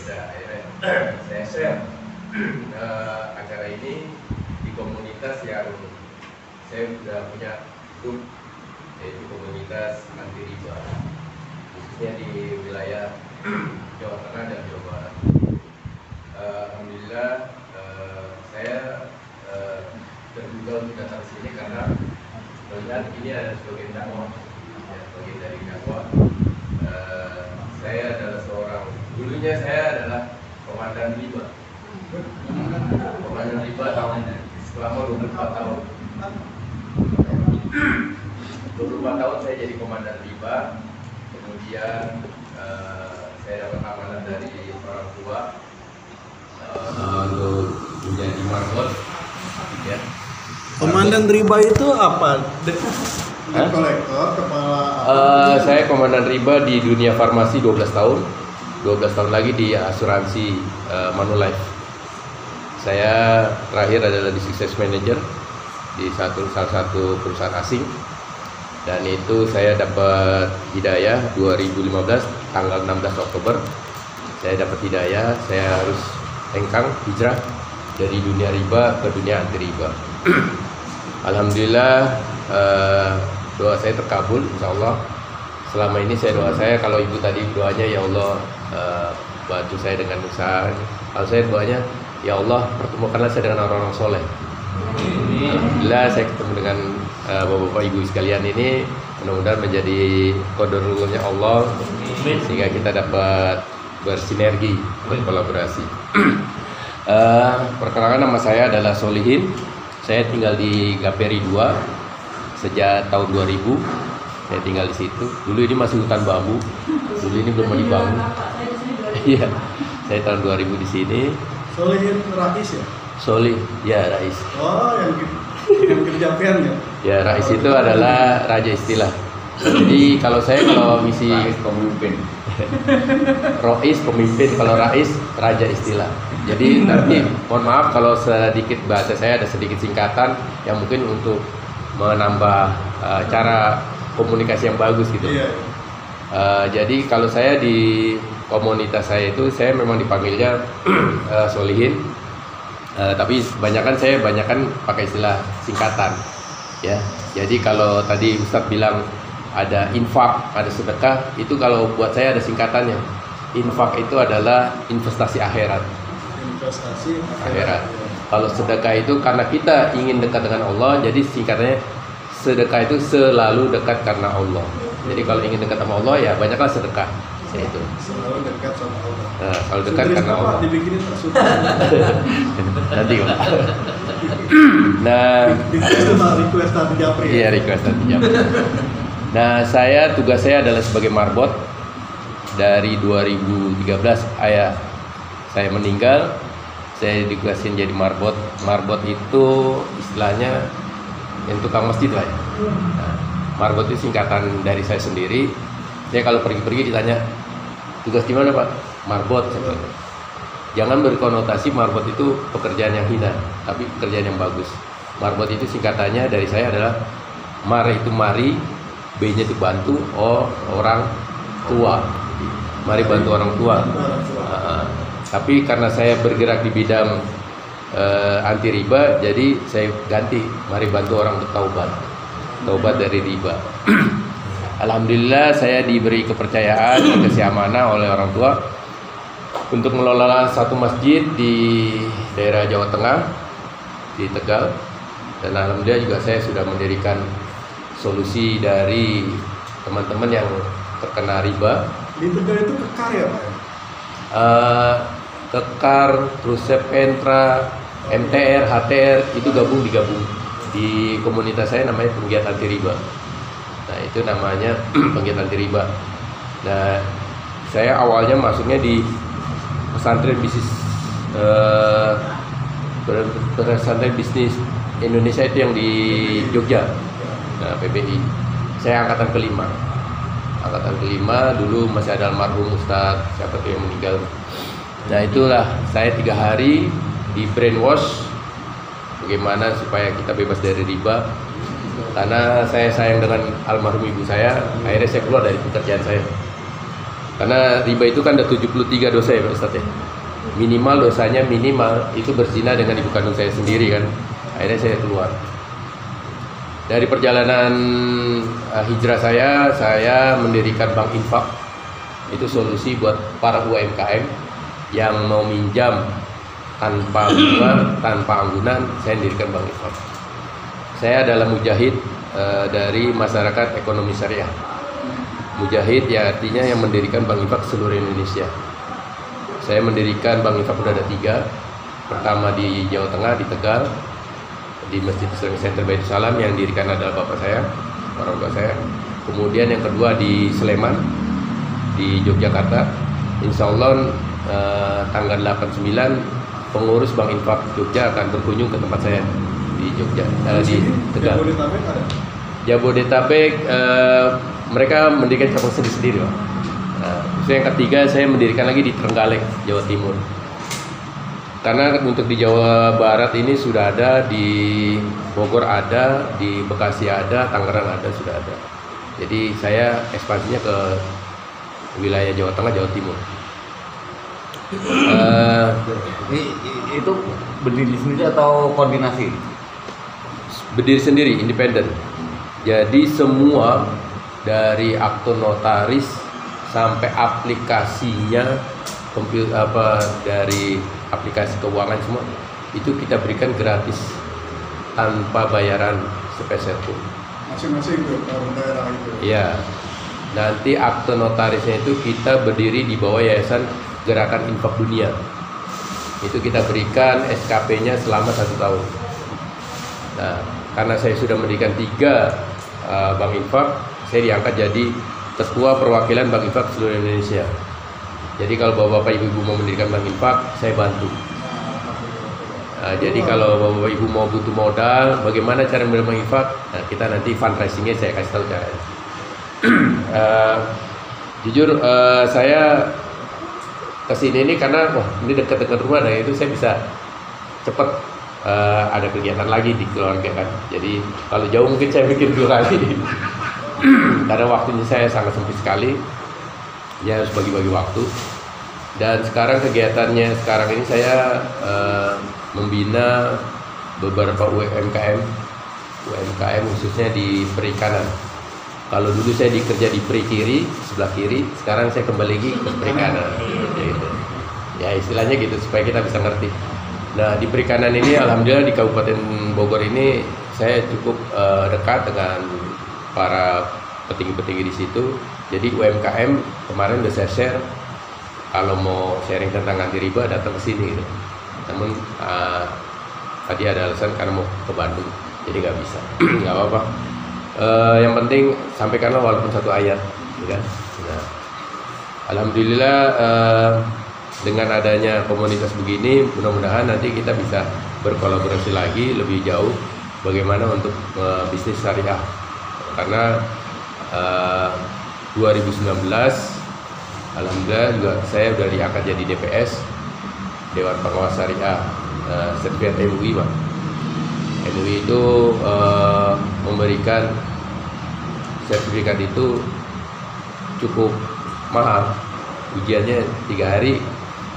udah akhirnya saya share acara ini di komunitas yang saya sudah punya grup, yaitu komunitas anti riba, khususnya di wilayah Jawa Tengah dan Jawa Barat. Alhamdulillah saya tergugah untuk datang ke sini karena melihat ini ada sebagian dakwah, ya, bagian dari dakwah. Saya adalah dulunya saya adalah komandan riba. Komandan riba selama 24 tahun. 24 tahun saya jadi komandan riba. Kemudian saya dapat amanah dari orang tua untuk menjadi marbot, ya. Komandan riba itu apa? Kolektor, kepala. Saya komandan riba di dunia farmasi 12 tahun. 12 tahun lagi di asuransi Manulife. Saya terakhir adalah di Success Manager di salah satu perusahaan asing. Dan itu saya dapat hidayah 2015 tanggal 16 Oktober. Saya dapat hidayah, saya harus hengkang hijrah dari dunia riba ke dunia anti riba. Alhamdulillah doa saya terkabul, insya Allah. Selama ini doa saya, kalau ibu tadi doanya ya Allah bantu saya dengan usaha. Kalau saya doanya ya Allah pertemukanlah saya dengan orang-orang soleh. Alhamdulillah saya ketemu dengan bapak-bapak ibu sekalian ini, mudah-mudahan menjadi qadarullah Allah sehingga kita dapat bersinergi, berkolaborasi. Perkenalkan, nama saya adalah Solihin. Saya tinggal di Gaperi 2 sejak tahun 2000. Saya tinggal di situ. Dulu ini masih hutan bambu. Dulu ini belum dibangun. Iya. Saya tahun 2000 di sini. Solihin Rais ya? Solih, ya Rais. Oh, yang kerja pen ya? Ya, Rais itu adalah raja istilah. Jadi kalau misi pemimpin, Rois pemimpin, kalau Rais raja istilah. Jadi nanti mohon maaf kalau sedikit bahasa saya ada sedikit singkatan yang mungkin untuk menambah cara komunikasi yang bagus gitu. Iya. Jadi kalau saya di komunitas saya itu saya memang dipanggilnya Solihin. Tapi saya banyakan pakai istilah singkatan, ya. Jadi kalau tadi Ustadz bilang ada infak, ada sedekah, itu kalau buat saya ada singkatannya. Infak itu adalah investasi akhirat. Investasi Akhirat. Kalau sedekah itu karena kita ingin dekat dengan Allah, jadi singkatannya sedekah itu selalu dekat karena Allah. Jadi kalau ingin dekat sama Allah ya banyaklah sedekah. Ya itu. selalu dekat sama Allah. Nah, selalu dekat karena Allah. Dibikinin Pak Sudah. Nanti Pak. Nah, request tadi Japri. iya request nanti jam. Nah, tugas saya adalah sebagai marbot dari 2013. Ayah saya meninggal, saya ditugasin jadi marbot. Marbot itu istilahnya yang tukang masjid lah ya. Nah, marbot itu singkatan dari saya sendiri. Saya kalau pergi-pergi ditanya, tugas di mana Pak? Marbot. Jangan berkonotasi marbot itu pekerjaan yang hina, tapi pekerjaan yang bagus. Marbot itu singkatannya dari saya adalah mar itu mari, B-nya itu bantu, O orang tua. Mari bantu orang tua. Tapi karena saya bergerak di bidang anti riba, jadi saya ganti, mari bantu orang untuk taubat dari riba. Alhamdulillah saya diberi kepercayaan dan kasih amanah oleh orang tua untuk mengelola satu masjid di daerah Jawa Tengah, di Tegal. Dan alhamdulillah juga saya sudah mendirikan solusi dari teman-teman yang terkena riba. Di Tegal itu Kekar ya Pak? Kekar, terus Sepentra, MTR, HTR itu digabung di komunitas saya namanya Penggiat Anti Riba. Nah itu namanya Penggiat Anti Riba. Nah saya awalnya masuknya di pesantren bisnis Indonesia itu yang di Jogja, nah, PBI. Saya angkatan kelima. Dulu masih ada almarhum Ustadz siapa tuh yang meninggal. Nah itulah saya 3 hari di brainwash bagaimana supaya kita bebas dari riba. Karena saya sayang dengan almarhum ibu saya, akhirnya saya keluar dari pekerjaan saya. Karena riba itu kan ada 73 dosa ya Pak Ustadz ya. Minimal dosanya minimal itu berzina dengan ibu kandung saya sendiri kan. Akhirnya saya keluar. Dari perjalanan hijrah saya mendirikan bank infak. Itu solusi buat para UMKM yang mau minjam tanpa bunga, tanpa anggunan, saya mendirikan bank infak. Saya adalah mujahid dari masyarakat ekonomi syariah. Mujahid ya artinya yang mendirikan bank infak seluruh Indonesia. Saya mendirikan bank infak sudah ada 3. Pertama di Jawa Tengah, di Tegal, di Masjid Islamic Center Baitul Salam yang didirikan adalah bapak saya, orang tua saya. Kemudian yang kedua di Sleman, di Yogyakarta. Insya Allah tanggal 8-9 pengurus bank infak Jogja akan berkunjung ke tempat saya di Jogja, di Tegal. Jabodetabek ada? Jabodetabek mereka mendirikan cabang sendiri-sendiri Pak. Nah, yang ketiga saya mendirikan lagi di Trenggalek, Jawa Timur. Karena untuk di Jawa Barat ini sudah ada, di Bogor ada, di Bekasi ada, Tangerang ada, sudah ada. Jadi saya ekspansinya ke wilayah Jawa Tengah, Jawa Timur. Itu berdiri sendiri atau koordinasi? Berdiri sendiri, independen. Jadi semua dari akte notaris sampai aplikasinya, dari aplikasi keuangan semua itu kita berikan gratis tanpa bayaran sepeser pun. Masing-masing tuh kalau daerah itu. Iya. Nanti akte notarisnya itu kita berdiri di bawah Yayasan Gerakan Infak Dunia. Itu kita berikan SKP-nya selama 1 tahun. Nah, karena saya sudah mendirikan 3 bank infak, saya diangkat jadi ketua perwakilan bank infak seluruh Indonesia. Jadi kalau bapak-bapak ibu-ibu mau mendirikan bank infak, saya bantu. Nah, jadi kalau bapak ibu mau butuh modal, bagaimana cara mendirikan bank infak? Nah, kita nanti fundraisingnya saya kasih tahu caranya. Jujur saya kesini ini karena wah ini dekat-dekat rumah, dan itu saya bisa cepat ada kegiatan lagi di keluarga kan. Jadi kalau jauh mungkin saya bikin 2 kali. Karena waktunya saya sangat sempit sekali. Ya harus bagi-bagi waktu. Dan sekarang kegiatannya sekarang ini saya membina beberapa UMKM khususnya di perikanan. Kalau dulu saya dikerja di peri kiri, sebelah kiri, sekarang saya kembali lagi ke perikanan. Gitu. Ya istilahnya gitu supaya kita bisa ngerti. Nah di perikanan ini alhamdulillah di Kabupaten Bogor ini saya cukup dekat dengan para petinggi-petinggi di situ. Jadi UMKM kemarin udah saya share kalau mau sharing tentang anti riba datang ke sini gitu. Namun tadi ada alasan karena mau ke Bandung jadi nggak bisa. Nggak apa-apa. Yang penting sampaikanlah walaupun 1 ayat, gitu kan? Nah, alhamdulillah dengan adanya komunitas begini, mudah-mudahan nanti kita bisa berkolaborasi lagi lebih jauh bagaimana untuk bisnis syariah. Karena 2019 alhamdulillah juga saya udah diangkat jadi DPS, Dewan Pengawas Syariah, sertifikat MUI Pak. MUI itu memberikan sertifikat itu cukup mahal, ujiannya 3 hari,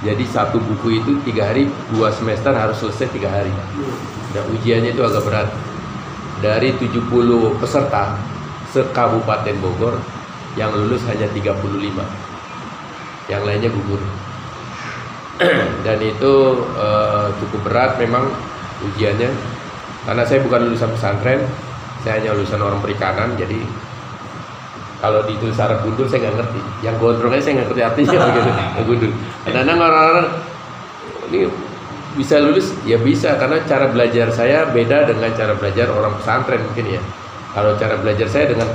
jadi 1 buku itu 3 hari, 2 semester harus selesai 3 hari. Dan ujiannya itu agak berat. Dari 70 peserta se-Kabupaten Bogor yang lulus hanya 35, yang lainnya gugur. Dan itu cukup berat memang ujiannya, karena saya bukan lulusan pesantren, saya hanya lulusan orang perikanan. Jadi kalau ditulis Arab gundul saya nggak ngerti, yang gondrongnya saya nggak ngerti artinya gitu. Gundul. Kadang-kadang orang-orang ini bisa lulus, ya bisa, karena cara belajar saya beda dengan cara belajar orang pesantren mungkin ya. Kalau cara belajar saya dengan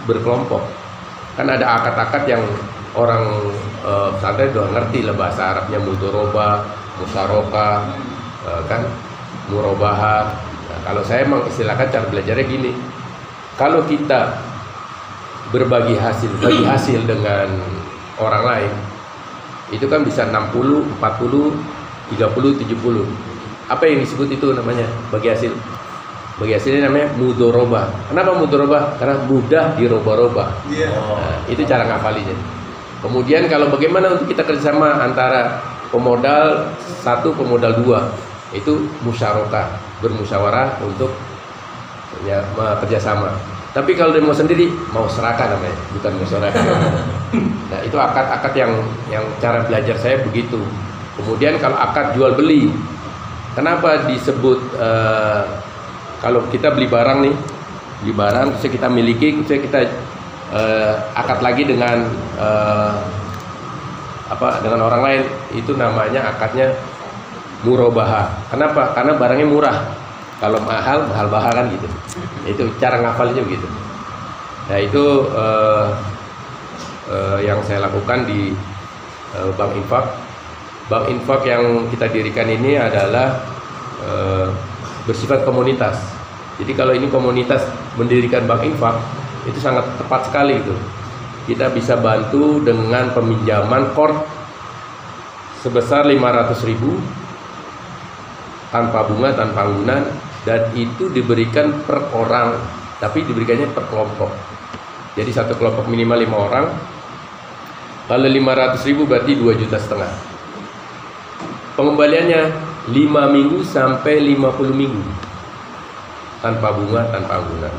berkelompok, kan ada akad-akad yang orang pesantren udah ngerti lah bahasa Arabnya, mudoroba, musyaroka, kan, murobahah. Nah, kalau saya mengistilahkan cara belajarnya gini, kalau kita bagi hasil dengan orang lain, itu kan bisa 60, 40, 30, 70. Apa yang disebut itu namanya bagi hasil? Bagi hasilnya namanya mudoroba. Kenapa mudoroba? Karena mudah diroba-roba. Iya. Nah, itu cara ngafalinya. Kemudian kalau bagaimana untuk kita kerjasama antara pemodal satu, pemodal dua, itu musyarakah, bermusyawarah untuk ya, kerjasama. Tapi kalau dia mau sendiri, mau serahkan namanya, bukan musyawarah. Nah itu akad-akad yang cara belajar saya begitu. Kemudian kalau akad jual beli, kenapa disebut kalau kita beli barang nih, beli barang, terus kita miliki, terus kita akad lagi dengan dengan orang lain, itu namanya akadnya murabahah. Kenapa? Karena barangnya murah. Kalau mahal bahar kan gitu. Itu cara ngafalnya begitu. Nah itu yang saya lakukan di Bank Infak. Bank Infak yang kita dirikan ini adalah bersifat komunitas. Jadi kalau ini komunitas mendirikan Bank Infak, itu sangat tepat sekali itu. Kita bisa bantu dengan peminjaman kord sebesar 500.000 tanpa bunga, tanpa anggunan, dan itu diberikan per orang, tapi diberikannya per kelompok. Jadi satu kelompok minimal 5 orang. Kalau 500.000 berarti 2,5 juta. Pengembaliannya 5 minggu sampai 50 minggu tanpa bunga, tanpa anggunan.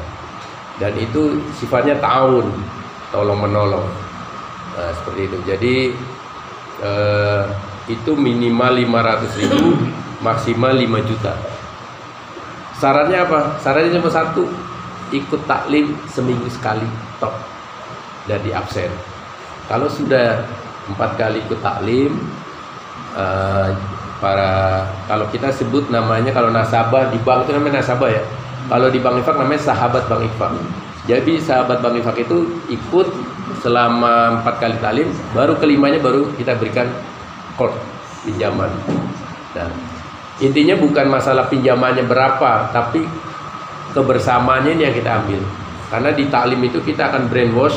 Dan itu sifatnya tahun, tolong menolong. Nah, seperti itu. Jadi itu minimal 500.000, maksimal 5 juta. Syaratnya apa? Syaratnya cuma satu, ikut taklim seminggu sekali, top, dan di absen. Kalau sudah 4 kali ikut taklim, kalau kita sebut namanya, kalau nasabah di bank itu namanya nasabah ya. Kalau di Bank Infak namanya sahabat Bank Infak. Jadi sahabat Bank Infak itu ikut selama 4 kali taklim, baru kelimanya baru kita berikan kord pinjaman. Nah, intinya bukan masalah pinjamannya berapa, tapi kebersamaannya ini yang kita ambil. Karena di taklim itu kita akan brainwash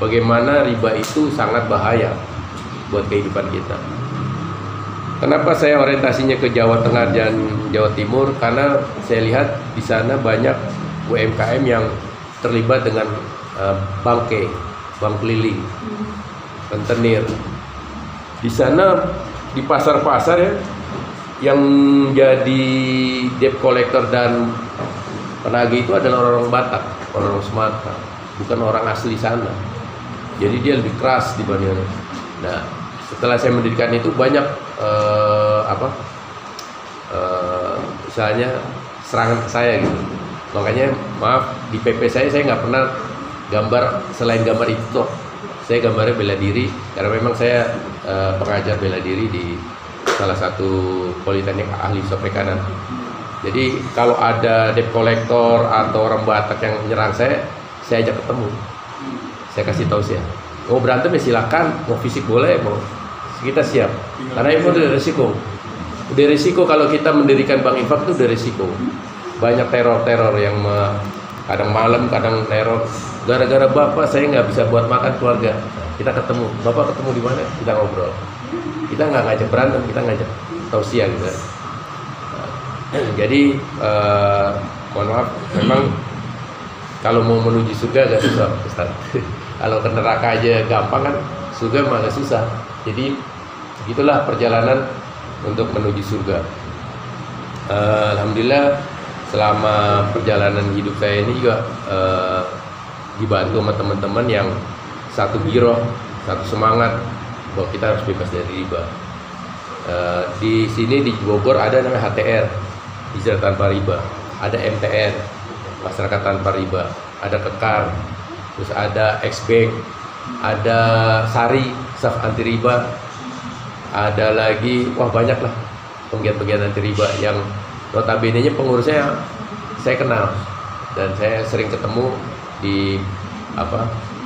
bagaimana riba itu sangat bahaya buat kehidupan kita. Kenapa saya orientasinya ke Jawa Tengah dan Jawa Timur? Karena saya lihat di sana banyak UMKM yang terlibat dengan bangke, bank keliling, rentenir. Di sana di pasar-pasar ya, yang jadi debt collector dan penagih itu adalah orang Batak, orang Sumatera, bukan orang asli sana. Jadi dia lebih keras dibanding. Nah, setelah saya mendirikan itu banyak misalnya serangan ke saya gitu. Makanya maaf, di PP saya nggak pernah gambar selain gambar itu. Saya gambarnya bela diri karena memang saya pengajar bela diri di salah satu politeknik ahli sop kanan. Jadi kalau ada debt collector atau orang Batak yang menyerang saya ajak ketemu. Saya kasih tahu saya, mau berantem ya silakan, mau fisik boleh, mau kita siap. Karena itu udah resiko. Udah resiko kalau kita mendirikan Bank Infak itu udah resiko. Banyak teror-teror yang kadang malam, kadang teror. Gara-gara bapak saya nggak bisa buat makan keluarga. Kita ketemu, bapak ketemu di mana? Kita ngobrol. Kita nggak ngajak berantem, kita ngajak tausiah gitu. Jadi mohon maaf, memang kalau mau menuju surga agak susah, Ustaz. Kalau ke neraka aja gampang kan, surga mah agak susah. Jadi begitulah perjalanan untuk menuju surga. Alhamdulillah selama perjalanan hidup saya ini juga dibantu sama teman-teman yang satu giroh, satu semangat bahwa kita harus bebas dari riba. Di sini di Bogor ada namanya HTR, hijrah tanpa riba, ada MTR, masyarakat tanpa riba, ada Kekar, terus ada Xbank, ada Sari, Saf anti riba, ada lagi, wah banyak lah penggiat-penggiat anti riba yang notabene-nya pengurusnya saya kenal dan saya sering ketemu di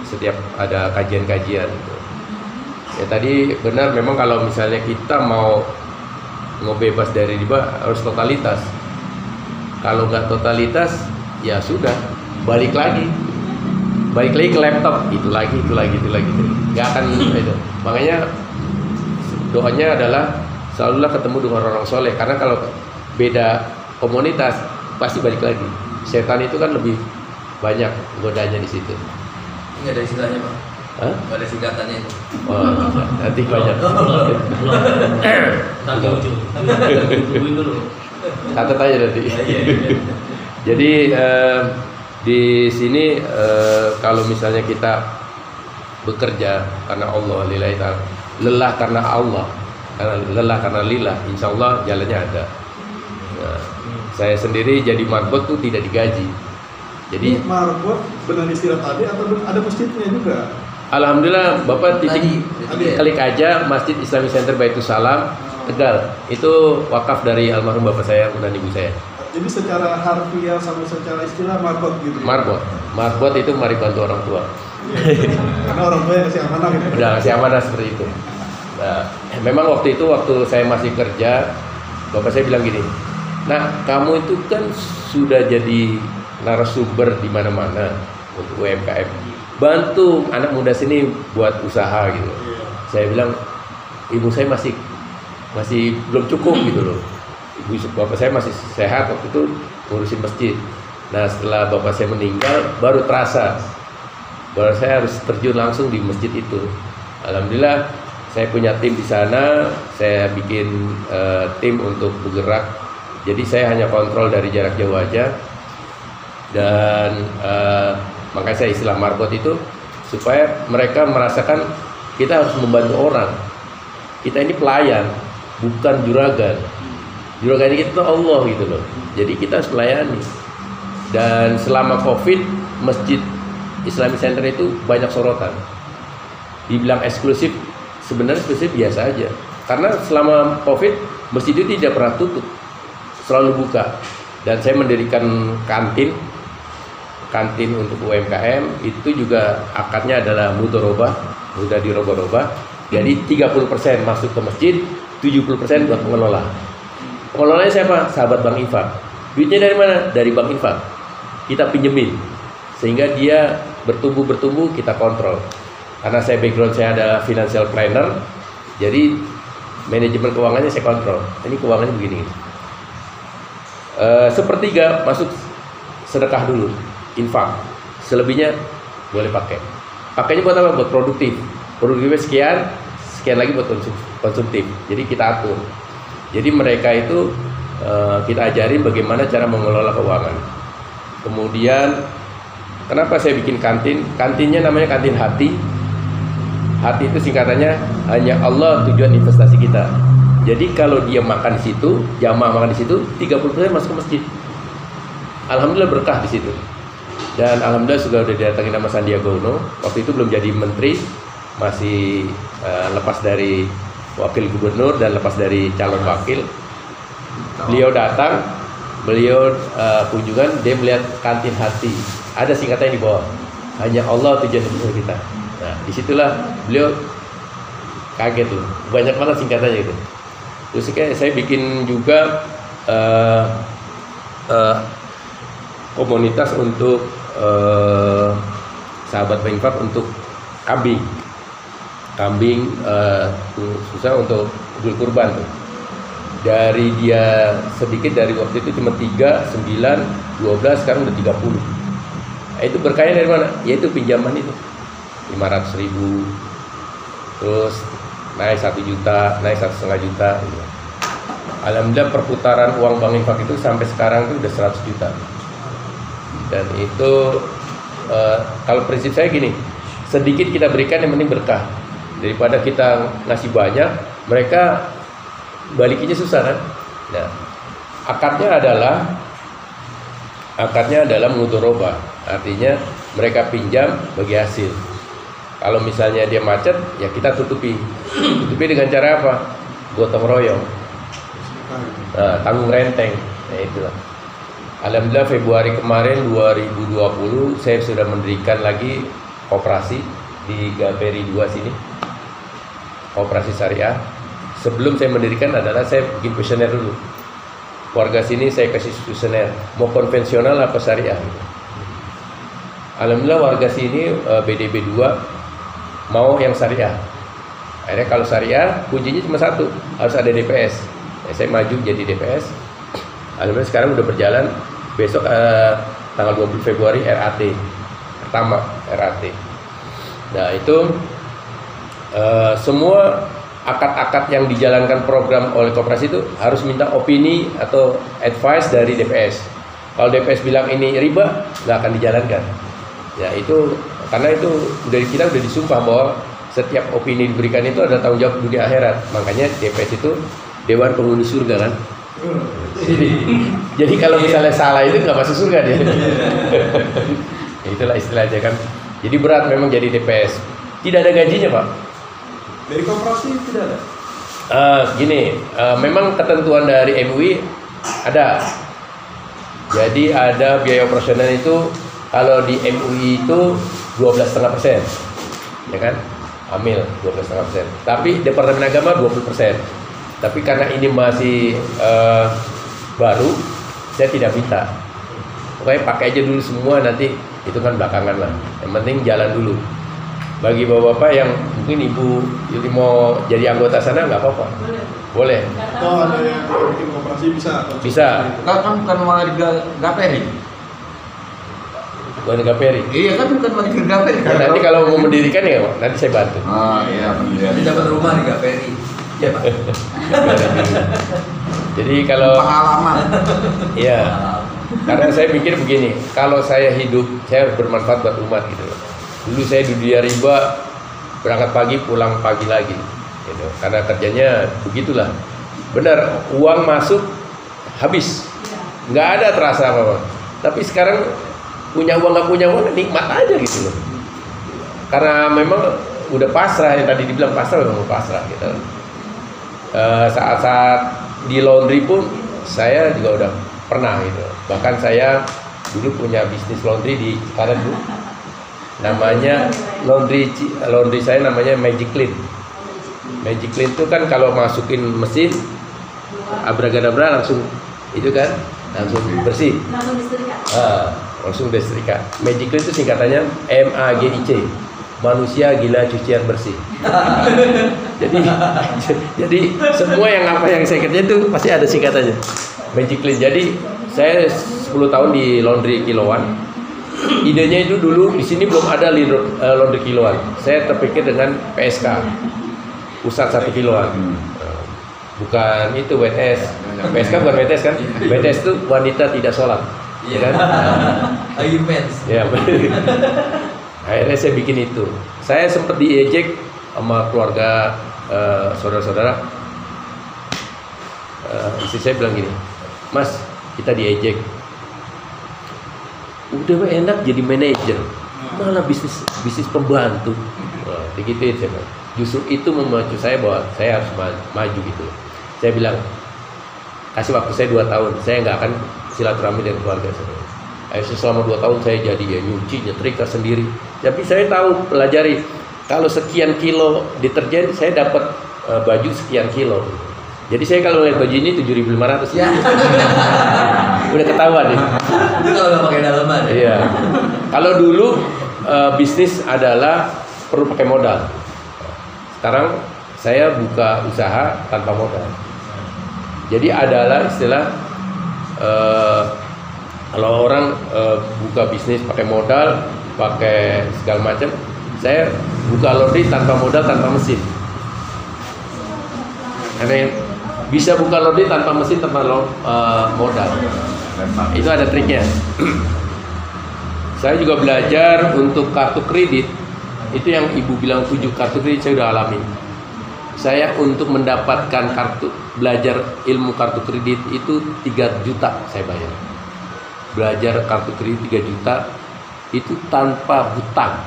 setiap ada kajian-kajian gitu. Ya tadi benar, memang kalau misalnya kita mau bebas dari riba harus totalitas. Kalau nggak totalitas ya sudah, balik lagi ke laptop, itu lagi nggak akan itu. Makanya doanya adalah selalulah ketemu dengan orang soleh, karena kalau beda komunitas pasti balik lagi. Setan itu kan lebih banyak godanya di situ. Ini ada istilahnya Pak, Hah? Ada singkatannya itu. Wah, nanti banyak. Tungguin dulu. Catat aja nanti. Jadi di sini kalau misalnya kita bekerja karena Allah, lillahi ta'ala, lelah karena Allah, lelah karena lillah, insya Allah jalannya ada. Nah, saya sendiri jadi marbot tuh tidak digaji. Jadi Ini marbot benar istilah tadi atau ada masjidnya juga? alhamdulillah Bapak titik klik aja Masjid Islamic Center Baitus Salam Tegal. Itu wakaf dari almarhum bapak saya dan ibu saya. Jadi secara harfiah sama secara istilah marbot gitu. Marbot itu mari bantu orang tua. Karena orang tua yang kasih amanah gitu. Udah ngasih amanah seperti itu. Nah, memang waktu saya masih kerja, bapak saya bilang gini, nah kamu itu kan sudah jadi narasumber di mana-mana untuk UMKM, bantu anak muda sini buat usaha gitu. Saya bilang ibu saya masih belum cukup gitu loh. Bapak saya masih sehat waktu itu ngurusin masjid. Nah setelah bapak saya meninggal baru terasa bahwa saya harus terjun langsung di masjid itu. Alhamdulillah saya punya tim di sana, saya bikin tim untuk bergerak. Jadi saya hanya kontrol dari jarak jauh aja. Dan makanya saya istilah marbot itu supaya mereka merasakan kita harus membantu orang. Kita ini pelayan, bukan juragan. Juragan kita itu Allah gitu loh. Jadi kita harus melayani. Dan selama Covid, Masjid Islamic Center itu banyak sorotan. Dibilang eksklusif, sebenarnya eksklusif biasa aja. Karena selama Covid, masjid itu tidak pernah tutup, selalu buka. Dan saya mendirikan kantin untuk UMKM. Itu juga akadnya adalah mudharabah, mudah dirobah-robah. Jadi 30% masuk ke masjid, 70% buat pengelola. Pengelolanya siapa? Sahabat Bang Infak. Duitnya dari mana? Dari Bang Infak. Kita pinjemin sehingga dia bertumbuh, kita kontrol. Karena saya background saya adalah financial planner, jadi manajemen keuangannya saya kontrol. Ini keuangannya begini. Sepertiga masuk sedekah dulu, infak. Selebihnya boleh pakai. Pakainya buat apa? Buat produktif. Produktifnya sekian lagi buat konsumtif. Jadi kita atur. Jadi mereka itu kita ajarin bagaimana cara mengelola keuangan. Kemudian kenapa saya bikin kantin? Kantinnya namanya kantin hati. Hati itu singkatannya hanya Allah tujuan investasi kita. Jadi kalau dia makan di situ, jamaah makan di situ, 30% masuk ke masjid. Alhamdulillah berkah di situ. Dan alhamdulillah sudah didatangin nama Sandiaga Uno. Waktu itu belum jadi menteri, masih lepas dari wakil gubernur dan lepas dari calon wakil. Beliau datang, beliau kunjungan, dia melihat kantin hati. Ada singkatannya di bawah, hanya Allah tujuan investasi kita. Nah disitulah beliau kaget loh, banyak banget singkatannya gitu. Terus saya bikin juga komunitas untuk sahabat Bengkak untuk kambing susah untuk Idul Kurban tuh. Dari dia sedikit, dari waktu itu cuma 3, 9, 12, sekarang udah 30. Nah, itu berkahnya dari mana? Yaitu pinjaman itu 500.000, terus naik 1 juta, naik 1,5 juta gitu. Alhamdulillah perputaran uang Bang Infak itu sampai sekarang itu udah 100 juta. Dan itu kalau prinsip saya gini, sedikit kita berikan yang penting berkah. Daripada kita ngasih banyak, mereka balikinya susah kan. Nah, akadnya adalah mudharabah. Artinya mereka pinjam bagi hasil. Kalau misalnya dia macet, ya kita tutupi dengan cara apa? Gotong royong. Nah, tanggung renteng. Nah, itulah. Alhamdulillah Februari kemarin 2020 saya sudah mendirikan lagi koperasi di Gamperi 2 sini. Koperasi syariah. Sebelum saya mendirikan adalah saya bikin kuesioner dulu. Warga sini saya kasih kuesioner, mau konvensional apa syariah. Alhamdulillah warga sini BDB 2 mau yang syariah. Akhirnya kalau syariah kuncinya cuma satu, harus ada DPS. Saya maju jadi DPS. Alhamdulillah sekarang udah berjalan. Besok tanggal 20 Februari RAT pertama RAT. Nah itu semua akad-akad yang dijalankan program oleh koperasi itu harus minta opini atau advice dari DPS. Kalau DPS bilang ini riba, nggak akan dijalankan. Ya itu karena itu kita udah disumpah bahwa setiap opini diberikan itu ada tanggung jawab dunia akhirat. Makanya DPS itu Dewan Penghuni Surga kan. Jadi kalau misalnya salah itu nggak masuk surga dia. Itulah istilahnya kan. Jadi berat memang jadi DPS. Tidak ada gajinya Pak. Dari koperasi tidak ada. Memang ketentuan dari MUI ada. Jadi ada biaya operasional itu kalau di MUI itu 12,5%, ya kan? Amil 12,5%. Tapi Departemen Agama 20%. Tapi karena ini masih baru, saya tidak minta. Pokoknya pakai aja dulu semua, nanti itu kan belakangan lah. Yang penting jalan dulu. Bagi bapak-bapak yang mungkin ibu jadi mau jadi anggota sana nggak apa-apa, boleh. Atau ada yang bikin koperasi bisa. Bisa. Kan bukan warga Gaperi. Bukan Gaperi. Iya kan bukan warga Gaperi. Nah, nanti kalau mau mendirikan ya, nanti saya bantu. Oh iya pendirian. Nanti dapat rumah di Gaperi. Ya Pak. Jadi kalau Pengalaman. ya, karena saya pikir begini, kalau saya hidup, saya harus bermanfaat buat umat gitu loh. Dulu saya di dunia riba, berangkat pagi pulang pagi lagi, gitu. Karena kerjanya begitulah. Benar, uang masuk habis, nggak ada terasa apa-apa. Tapi sekarang punya uang nggak punya uang nikmat aja gitu loh. Karena memang udah pasrah, yang tadi dibilang pasrah, memang pasrah gitu. Saat-saat di laundry pun saya juga udah pernah gitu. Bahkan saya dulu punya bisnis laundry di Cikarang dulu. Namanya laundry saya namanya Magic Clean. Magic Clean itu kan kalau masukin mesin abracadabra langsung itu kan langsung bersih. Langsung disetrika. Magic Clean itu singkatannya MAGIC. Manusia gila cucian bersih. jadi semua yang saya kerjain itu pasti ada singkatannya. Magic Clean. Jadi saya 10 tahun di laundry kiloan. Idenya itu dulu di sini belum ada laundry kiloan. Saya terpikir dengan PSK, pusat 1 kiloan. Bukan itu WTS. PSK bukan WTS kan? WTS itu wanita tidak sholat. Iya kan? Ya. Akhirnya saya bikin itu. Saya sempat diejek sama keluarga saudara-saudara. Istri saya bilang gini, Mas, kita diejek. Udah enak jadi manajer, malah bisnis pembantu. Digituin saya bilang. Justru itu memacu saya bahwa saya harus maju gitu. Saya bilang, kasih waktu saya 2 tahun, saya nggak akan silaturahmi dengan keluarga saya. Selama 2 tahun saya jadi ya nyuci, nyetrika sendiri. Tapi saya tahu, pelajari, kalau sekian kilo deterjen, saya dapat baju sekian kilo. Jadi saya kalau lihat baju ini 7.500 ya. Udah ketahuan nih. Itu kalau nggak pakai dalaman. Iya. Kalau dulu bisnis adalah perlu pakai modal. Sekarang saya buka usaha tanpa modal. Jadi adalah istilah kalau orang buka bisnis pakai modal, pakai segala macam. Saya buka laundry tanpa modal, tanpa mesin. Karena bisa buka laundry tanpa mesin, tanpa modal. Itu ada triknya. Saya juga belajar untuk kartu kredit. Itu yang ibu bilang 7 kartu kredit saya udah alami. Saya untuk mendapatkan belajar ilmu kartu kredit itu 3 juta saya bayar. Belajar kartu kredit 3 juta itu tanpa hutang.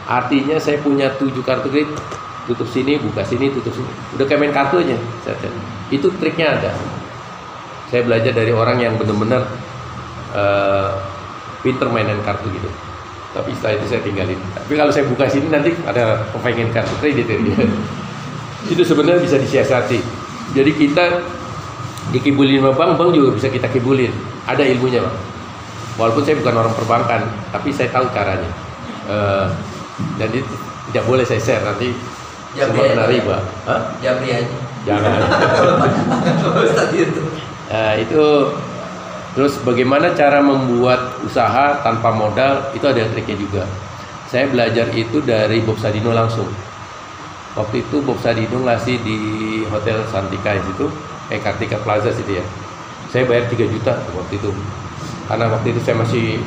Artinya saya punya 7 kartu kredit, tutup sini, buka sini, tutup sini. Udah kayak main kartu aja. Itu triknya ada. Saya belajar dari orang yang benar-benar pinter mainan kartu gitu. Tapi setelah itu saya tinggalin. Tapi kalau saya buka sini nanti ada pengen kartu kredit ya. Itu sebenarnya bisa disiasati. Jadi kita dikibulin sama bank juga bisa kita kibulin. Ada ilmunya, Bang. Walaupun saya bukan orang perbankan, tapi saya tahu caranya. Dan itu tidak boleh saya share nanti semua kena riba. Japri aja. Jangan. Itu terus bagaimana cara membuat usaha tanpa modal, itu ada triknya juga. Saya belajar itu dari Bob Sadino langsung. Waktu itu Bob Sadino ngasih di Hotel Santika itu, Kartika Plaza situ ya. Saya bayar 3 juta waktu itu. Karena waktu itu saya masih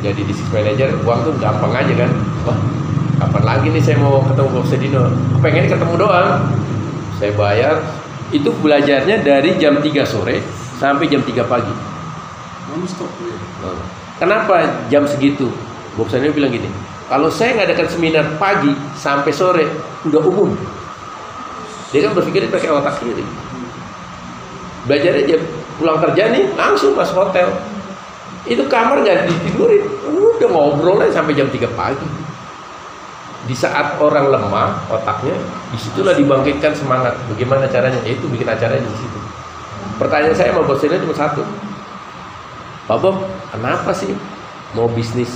jadi district manager, uang tuh gampang aja kan. Wah, kapan lagi nih saya mau ketemu Bob Sadino? Pengen ketemu doang. Saya bayar. Itu belajarnya dari jam 3 sore sampai jam 3 pagi. Non-stop ya. Kenapa jam segitu? Bob Sadino bilang gini, kalau saya ngadakan seminar pagi sampai sore udah umum. Dia kan berpikir pakai otak sendiri. Belajar aja, pulang kerja nih langsung masuk hotel. Itu kamar nggak ditidurin, udah ngobrol aja sampai jam 3 pagi. Di saat orang lemah otaknya, disitulah dibangkitkan semangat. Bagaimana caranya? Itu bikin acaranya di situ. Pertanyaan saya sama Bob Sadino cuma satu, Pak Bob, kenapa sih mau bisnis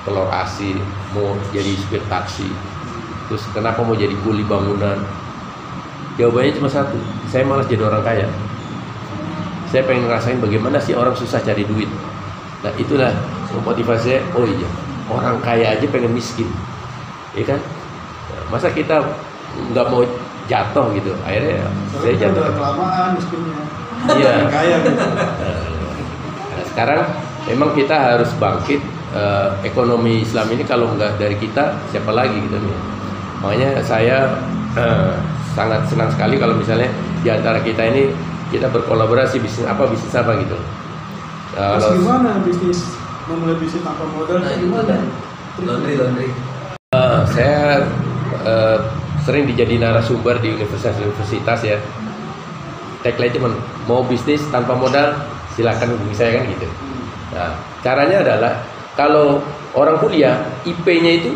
telur asin, mau jadi supir taksi, terus kenapa mau jadi kuli bangunan? Jawabannya cuma satu, saya malas jadi orang kaya. Saya pengen ngerasain bagaimana sih orang susah cari duit. Nah itulah motivasi saya. Oh iya, orang kaya aja pengen miskin, ya kan? Nah, masa kita nggak mau jatuh gitu? Akhirnya saya jatuh. Udah kelamaan miskinnya. Iya. Kaya gitu. Nah, sekarang memang kita harus bangkit. Ekonomi Islam ini kalau nggak dari kita siapa lagi gitu nih. Makanya saya sangat senang sekali kalau misalnya di antara kita ini kita berkolaborasi bisnis apa gitu. Terus gimana memulai bisnis tanpa modal? Nah, Gimana? Laundry. Saya sering dijadi narasumber di universitas ya. Tagline cuma mau bisnis tanpa modal silakan hubungi saya kan gitu. Nah, caranya adalah kalau orang kuliah IP-nya itu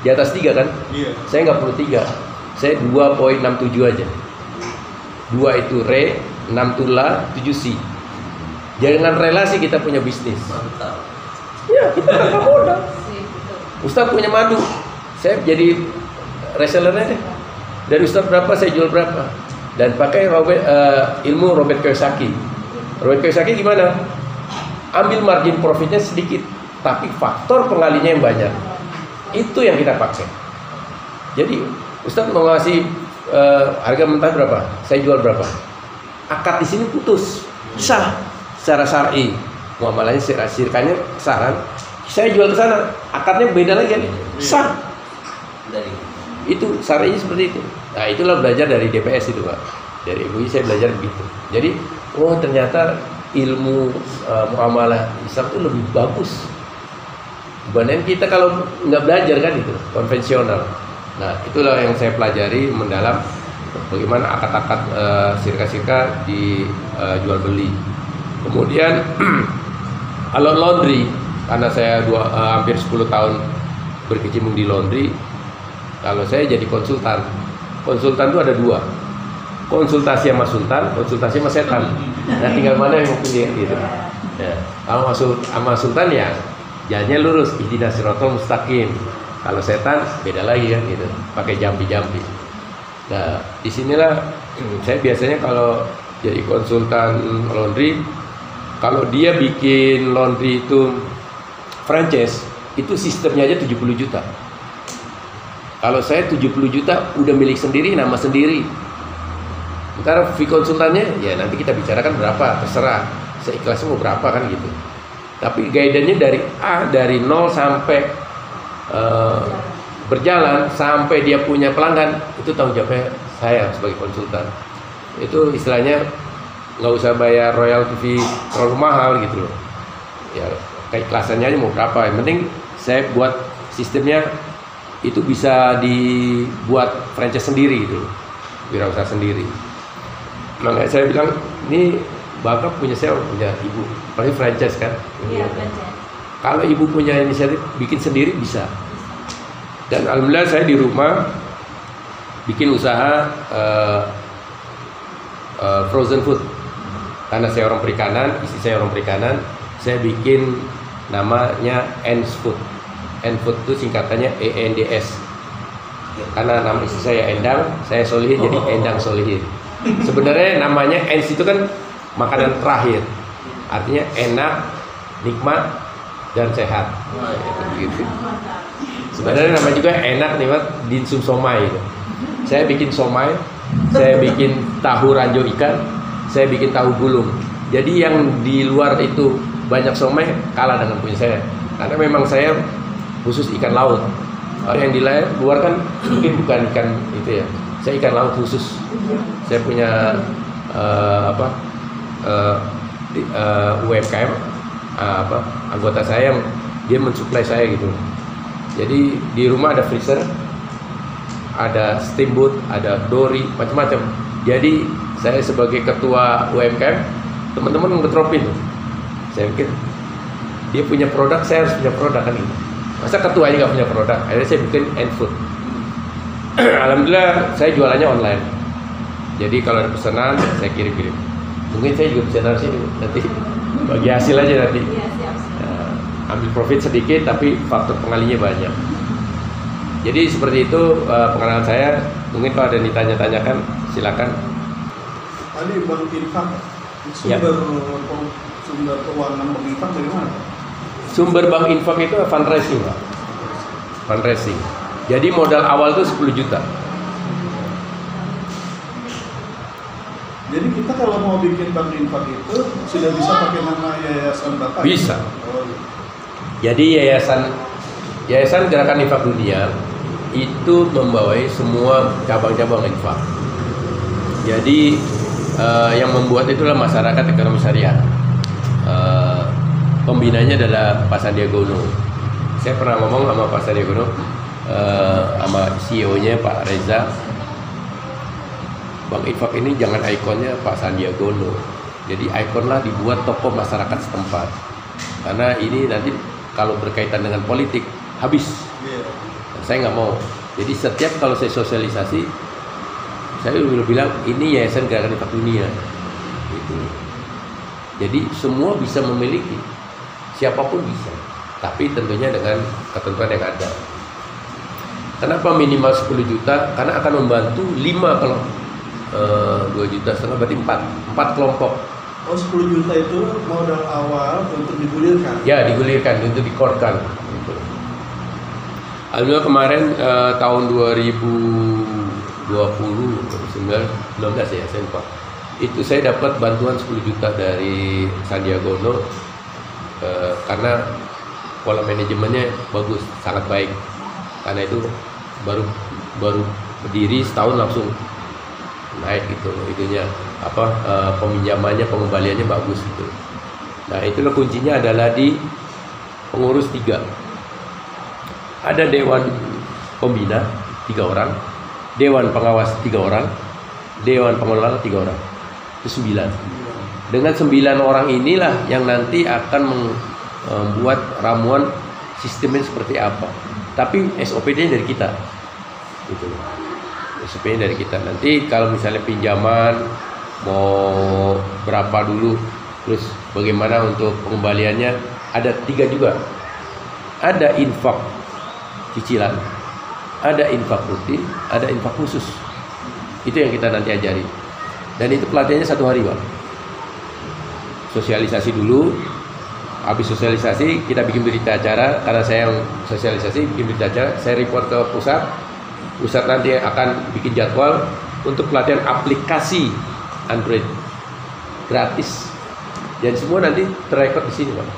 di atas 3 kan? Iya. Saya nggak perlu 3, saya 2,67 aja. 2 itu re, 6 itu la, 7 si. Jangan relasi kita punya bisnis. Mantap. Ya kita tanpa modal. Ustadz punya madu, saya jadi resellernya deh. Dari Ustadz berapa saya jual berapa. Dan pakai ilmu Robert Kiyosaki. Robert Kiyosaki gimana? Ambil margin profitnya sedikit, tapi faktor pengalinya yang banyak. Itu yang kita pakai. Jadi Ustadz mau ngasih harga mentah berapa, saya jual berapa. Akad di sini putus, sah secara syar'i. Muamalahnya sirkanya saran. Saya jual ke sana, akadnya beda lagi kan? Sah. Dari Itu syar'inya seperti itu. Nah itulah belajar dari DPS itu Pak. Dari MUI saya belajar begitu. Jadi oh ternyata ilmu muamalah Islam itu lebih bagus dibanding kita kalau nggak belajar kan itu konvensional. Nah itulah yang saya pelajari mendalam bagaimana akad-akad sirka-sirka di jual beli. Kemudian kalau laundry, karena saya hampir 10 tahun berkecimpung di laundry, kalau saya jadi konsultan itu ada 2, konsultasi sama sultan, konsultasi sama setan. Nah tinggal mana yang mau pilih gitu. Ya, kalau sama sultan ya jalannya lurus, ihdinas siratal mustaqim. Kalau setan beda lagi kan gitu, pakai jampi-jampi. Nah disinilah saya biasanya kalau jadi konsultan laundry, kalau dia bikin laundry itu franchise, itu sistemnya aja 70 juta. Kalau saya 70 juta udah milik sendiri, nama sendiri. Ntar fee konsultannya ya nanti kita bicarakan berapa, terserah. Seikhlasnya mau berapa kan gitu. Tapi guidance-nya dari 0 sampai berjalan sampai dia punya pelanggan, itu tanggung jawabnya saya sebagai konsultan. Itu istilahnya nggak usah bayar royalty fee terlalu mahal gitu loh. Ya keikhlasannya aja mau berapa, yang penting saya buat sistemnya itu bisa dibuat franchise sendiri gitu loh, wirausaha sendiri. Makanya saya bilang ini bapak punya, saya punya ibu, apalagi franchise kan. Iya, franchise. Kalau ibu punya inisiatif bikin sendiri bisa. Dan alhamdulillah saya di rumah bikin usaha frozen food. Karena saya orang perikanan, istri saya orang perikanan, saya bikin namanya Ends Food. Ends Food itu singkatannya ENDS. Karena nama istri saya Endang, saya Solihin jadi Endang Solihin. Sebenarnya namanya Ends itu kan makanan terakhir. Artinya enak, nikmat, dan sehat. Gitu. Sebenarnya nama juga enak nih Mas, dimsum somai. Gitu. Saya bikin somai, saya bikin tahu ranjau ikan, saya bikin tahu gulung. Jadi yang di luar itu banyak somai kalah dengan punya saya. Karena memang saya khusus ikan laut. Kalau yang di luar kan mungkin bukan ikan itu ya. Saya ikan laut khusus. Saya punya UMKM, anggota saya yang dia mensuplai saya gitu. Jadi di rumah ada freezer, ada steamboat, ada dory, macam-macam. Jadi saya sebagai ketua UMKM, teman-teman ngetropin. Saya pikir dia punya produk, saya harus punya produk kan gitu. Masa ketua aja nggak punya produk? Akhirnya saya bikin N-Food. Alhamdulillah saya jualannya online. Jadi kalau ada pesanan saya kirim-kirim. Mungkin saya juga bisa taruh sini nanti bagi hasil aja nanti. Ambil profit sedikit tapi faktor pengalinya banyak. Jadi seperti itu pengenalan saya. Mungkin kalau ada yang ditanya-tanyakan silakan. Tadi Bang Infak, sumber keuangan Bang Infak dari mana? Sumber Bank Infak itu fundraising, Pak. Fundraising. Jadi modal awal itu 10 juta. Jadi kita kalau mau bikin Bank Infak itu sudah bisa pakai nama yayasan Bapak? Bisa. Oh, iya. Jadi Yayasan Gerakan Infak Dunia itu membawai semua cabang-cabang infak. Jadi yang membuat itulah masyarakat ekonomi syariah. Pembinanya adalah Pak Sandiaga Uno. Saya pernah ngomong sama Pak Sandiaga Uno, sama CEO-nya Pak Reza, Bank Infak ini jangan ikonnya Pak Sandiaga Uno. Jadi ikonlah dibuat tokoh masyarakat setempat. Karena ini nanti kalau berkaitan dengan politik habis. Saya nggak mau. Jadi setiap kalau saya sosialisasi, saya udah bilang ini Yayasan Gerakan Infak Dunia. Gitu. Jadi semua bisa memiliki, siapapun bisa. Tapi tentunya dengan ketentuan yang ada. Kenapa minimal 10 juta? Karena akan membantu 5 kalau 2,5 juta berarti 4 kelompok. Oh, 10 juta itu modal awal untuk digulirkan? Ya, digulirkan, untuk dikorkan. Gitu. Alhamdulillah kemarin tahun 2019 ya, saya lupa. Itu saya dapat bantuan 10 juta dari Sandiaga Uno karena pola manajemennya bagus, sangat baik. Karena itu baru berdiri setahun langsung naik gitu, itunya peminjamannya, pengembaliannya bagus gitu. Nah itulah kuncinya adalah di pengurus 3. Ada dewan pembina 3 orang, dewan pengawas 3 orang, dewan pengelola 3 orang, itu 9. Dengan 9 orang inilah yang nanti akan membuat ramuan sistemnya seperti apa. Tapi SOP-nya dari kita, gitu. SOP-nya dari kita. Nanti kalau misalnya pinjaman mau berapa dulu, terus bagaimana untuk pengembaliannya, ada 3 juga. Ada infak cicilan, ada infak rutin, ada infak khusus. Itu yang kita nanti ajari. Dan itu pelatihannya 1 hari, Pak. Sosialisasi dulu. Habis sosialisasi kita bikin berita acara, karena saya yang sosialisasi bikin berita acara, saya report ke pusat. Pusat nanti akan bikin jadwal untuk pelatihan aplikasi Android gratis, dan semua nanti terrekod di sini, Pak.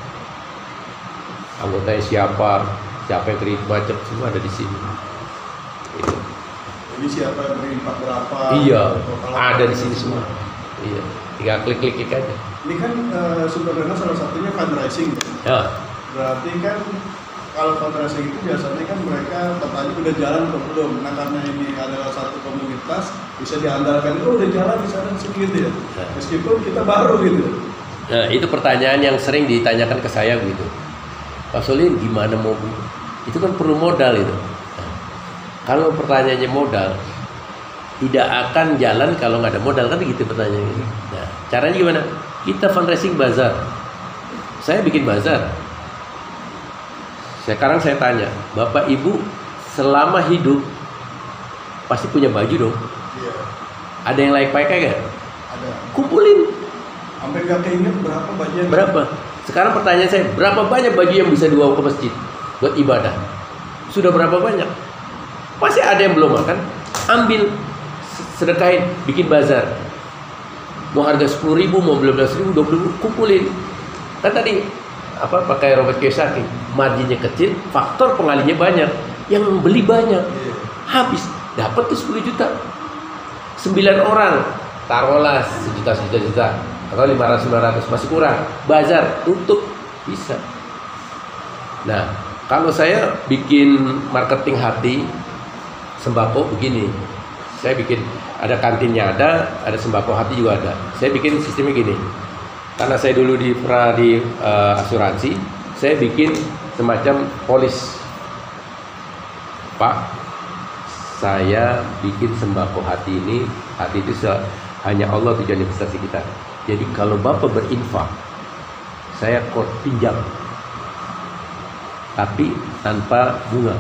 Anggotanya siapa yang terlibat, semua ada di sini. Gitu. Jadi siapa yang berinfak berapa? Iya, ada di sini semua. Iya, tinggal klik aja. Ini kan sumber dana salah satunya fundraising. Ya. Berarti kan kalau fundraising itu biasanya kan mereka bertanya udah jalan atau belum. Nah karena ini adalah satu komunitas bisa diandalkan, udah jalan di sana segitu ya. Meskipun kita baru gitu. Nah itu pertanyaan yang sering ditanyakan ke saya gitu. Pak Solin gimana mau? Itu kan perlu modal itu. Nah, kalau pertanyaannya modal, tidak akan jalan kalau nggak ada modal, kan gitu pertanyaannya. Nah caranya gimana? Kita fundraising bazar. Saya bikin bazar. Sekarang saya tanya, Bapak Ibu selama hidup pasti punya baju dong? Iya. Ada yang layak pakai nggak? Ada. Kumpulin. Sampai nggak keinget berapa baju yang Berapa? Sekarang pertanyaan saya, berapa banyak baju yang bisa dibawa ke masjid buat ibadah? Sudah berapa banyak? Pasti ada yang belum makan. Ambil, sedekahin, bikin bazar. Mau harga 10.000, mau 15.000, 20.000, kumpulin. Kan tadi pakai Robert Kiyosaki, marginnya kecil, faktor pengalinya banyak, yang beli banyak, habis dapat tuh 10 juta. 9 orang, taruhlah sejuta, atau 500 masih kurang, bazar untuk bisa. Nah, kalau saya bikin marketing hati sembako begini, saya bikin ada kantinnya, ada sembako hati juga ada. Saya bikin sistemnya gini, karena saya dulu pernah di asuransi, saya bikin semacam polis. Pak, saya bikin sembako hati ini, hati itu hanya Allah tujuan investasi kita. Jadi kalau Bapak berinfak, saya pinjam, tapi tanpa bunga.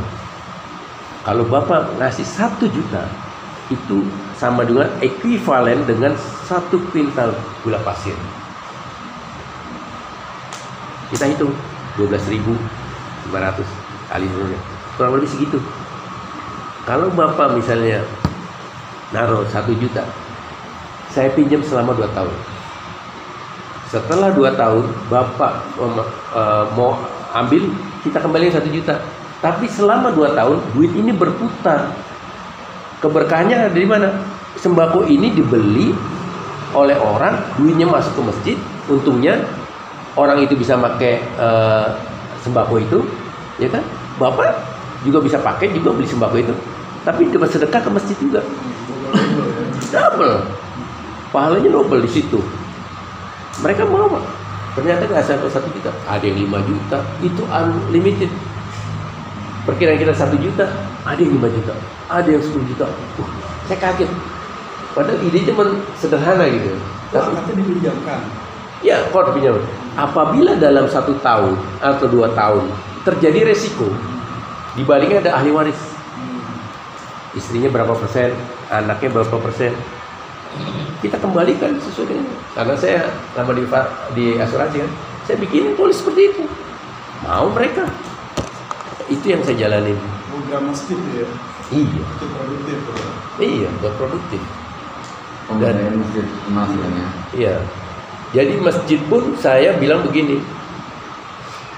Kalau Bapak ngasih 1 juta, itu sama dengan ekuivalen dengan 1 kuintal gula pasir. Kita hitung 12.500 kali nurnya, kurang lebih segitu. Kalau Bapak misalnya naruh 1 juta, saya pinjam selama 2 tahun. Setelah 2 tahun Bapak mau ambil, kita kembaliin 1 juta. Tapi selama 2 tahun duit ini berputar. Keberkahannya ada di mana? Sembako ini dibeli oleh orang, duitnya masuk ke masjid, untungnya orang itu bisa pakai sembako itu, ya kan? Bapak juga bisa pakai, juga beli sembako itu, tapi dapat sedekah ke masjid juga, double, pahalanya double di situ. Mereka mau, ternyata nggak sampai 1 juta, ada yang 5 juta, itu unlimited. Perkiraan kita 1 juta, ada yang 5 juta, ada yang 10 juta. Saya kaget, padahal ide cuma sederhana gitu. Tapi katanya dipinjamkan. Ya, kalau dipinjam. Apabila dalam 1 tahun atau 2 tahun terjadi resiko, di baliknya ada ahli waris. Istrinya berapa persen, anaknya berapa persen, kita kembalikan sesuai dengan. Karena saya lama di asuransi kan, saya bikin polis seperti itu. Mau mereka, itu yang saya jalanin. Program masjid ya. Iya. Itu produktif. Iya, buat produktif. Pemberdayaan masjid maksudnya. Iya. Jadi masjid pun saya bilang begini,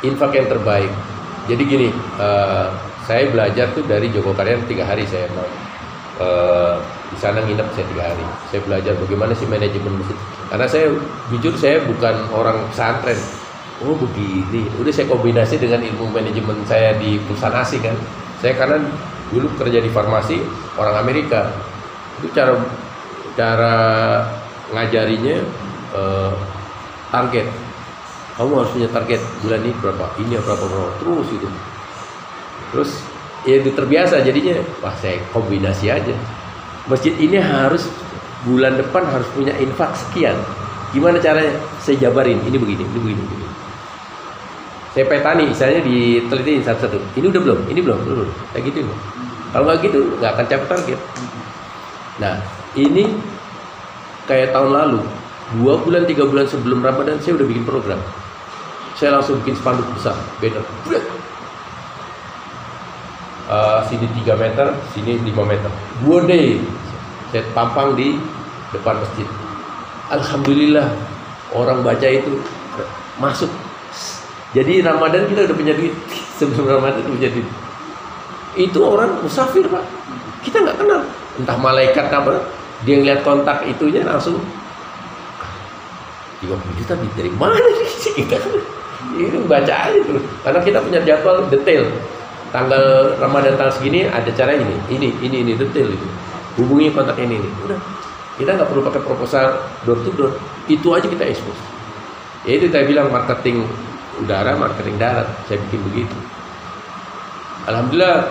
infak yang terbaik. Jadi gini, saya belajar tuh dari Joko Karyan 3 hari saya mau di sana nginep saya 3 hari. Saya belajar bagaimana sih manajemen masjid. Karena saya jujur saya bukan orang pesantren. Oh begini, udah saya kombinasi dengan ilmu manajemen saya di perusahaan asing kan. Saya karena dulu kerja di farmasi orang Amerika. Itu cara ngajarinya target. Kamu harus punya target bulan ini berapa, ini berapa terus itu. Terus ya itu terbiasa jadinya. Wah saya kombinasi aja. Masjid ini harus bulan depan harus punya infak sekian. Gimana caranya? Saya jabarin. Ini begini, ini begini, begini. Saya petani, misalnya ditelitiin satu-satu. Ini udah belum? Ini belum? Kayak gitu. Kalau nggak gitu, nggak akan capai target. Nah, ini kayak tahun lalu, 2 bulan, 3 bulan sebelum Ramadan, saya udah bikin program. Saya langsung bikin spanduk besar, banner. Sini 3 meter, sini 5 meter. 2 day, saya pampang di depan masjid. Alhamdulillah, orang baca itu masuk. Jadi Ramadan kita udah punya duit. Sebelum Ramadan udah punya duit. Itu orang musafir Pak. Kita nggak kenal. Entah malaikat apa. Dia ngeliat kontak itunya langsung 30 juta dari mana sih kita? Ini baca aja tuh. Karena kita punya jadwal detail. Tanggal Ramadan tanggal segini ada cara ini detail itu. Hubungi kontak ini. Udah. Kita nggak perlu pakai proposal door to door. Itu aja kita expose. Ya itu saya bilang marketing udara, marketing darat, saya bikin begitu. Alhamdulillah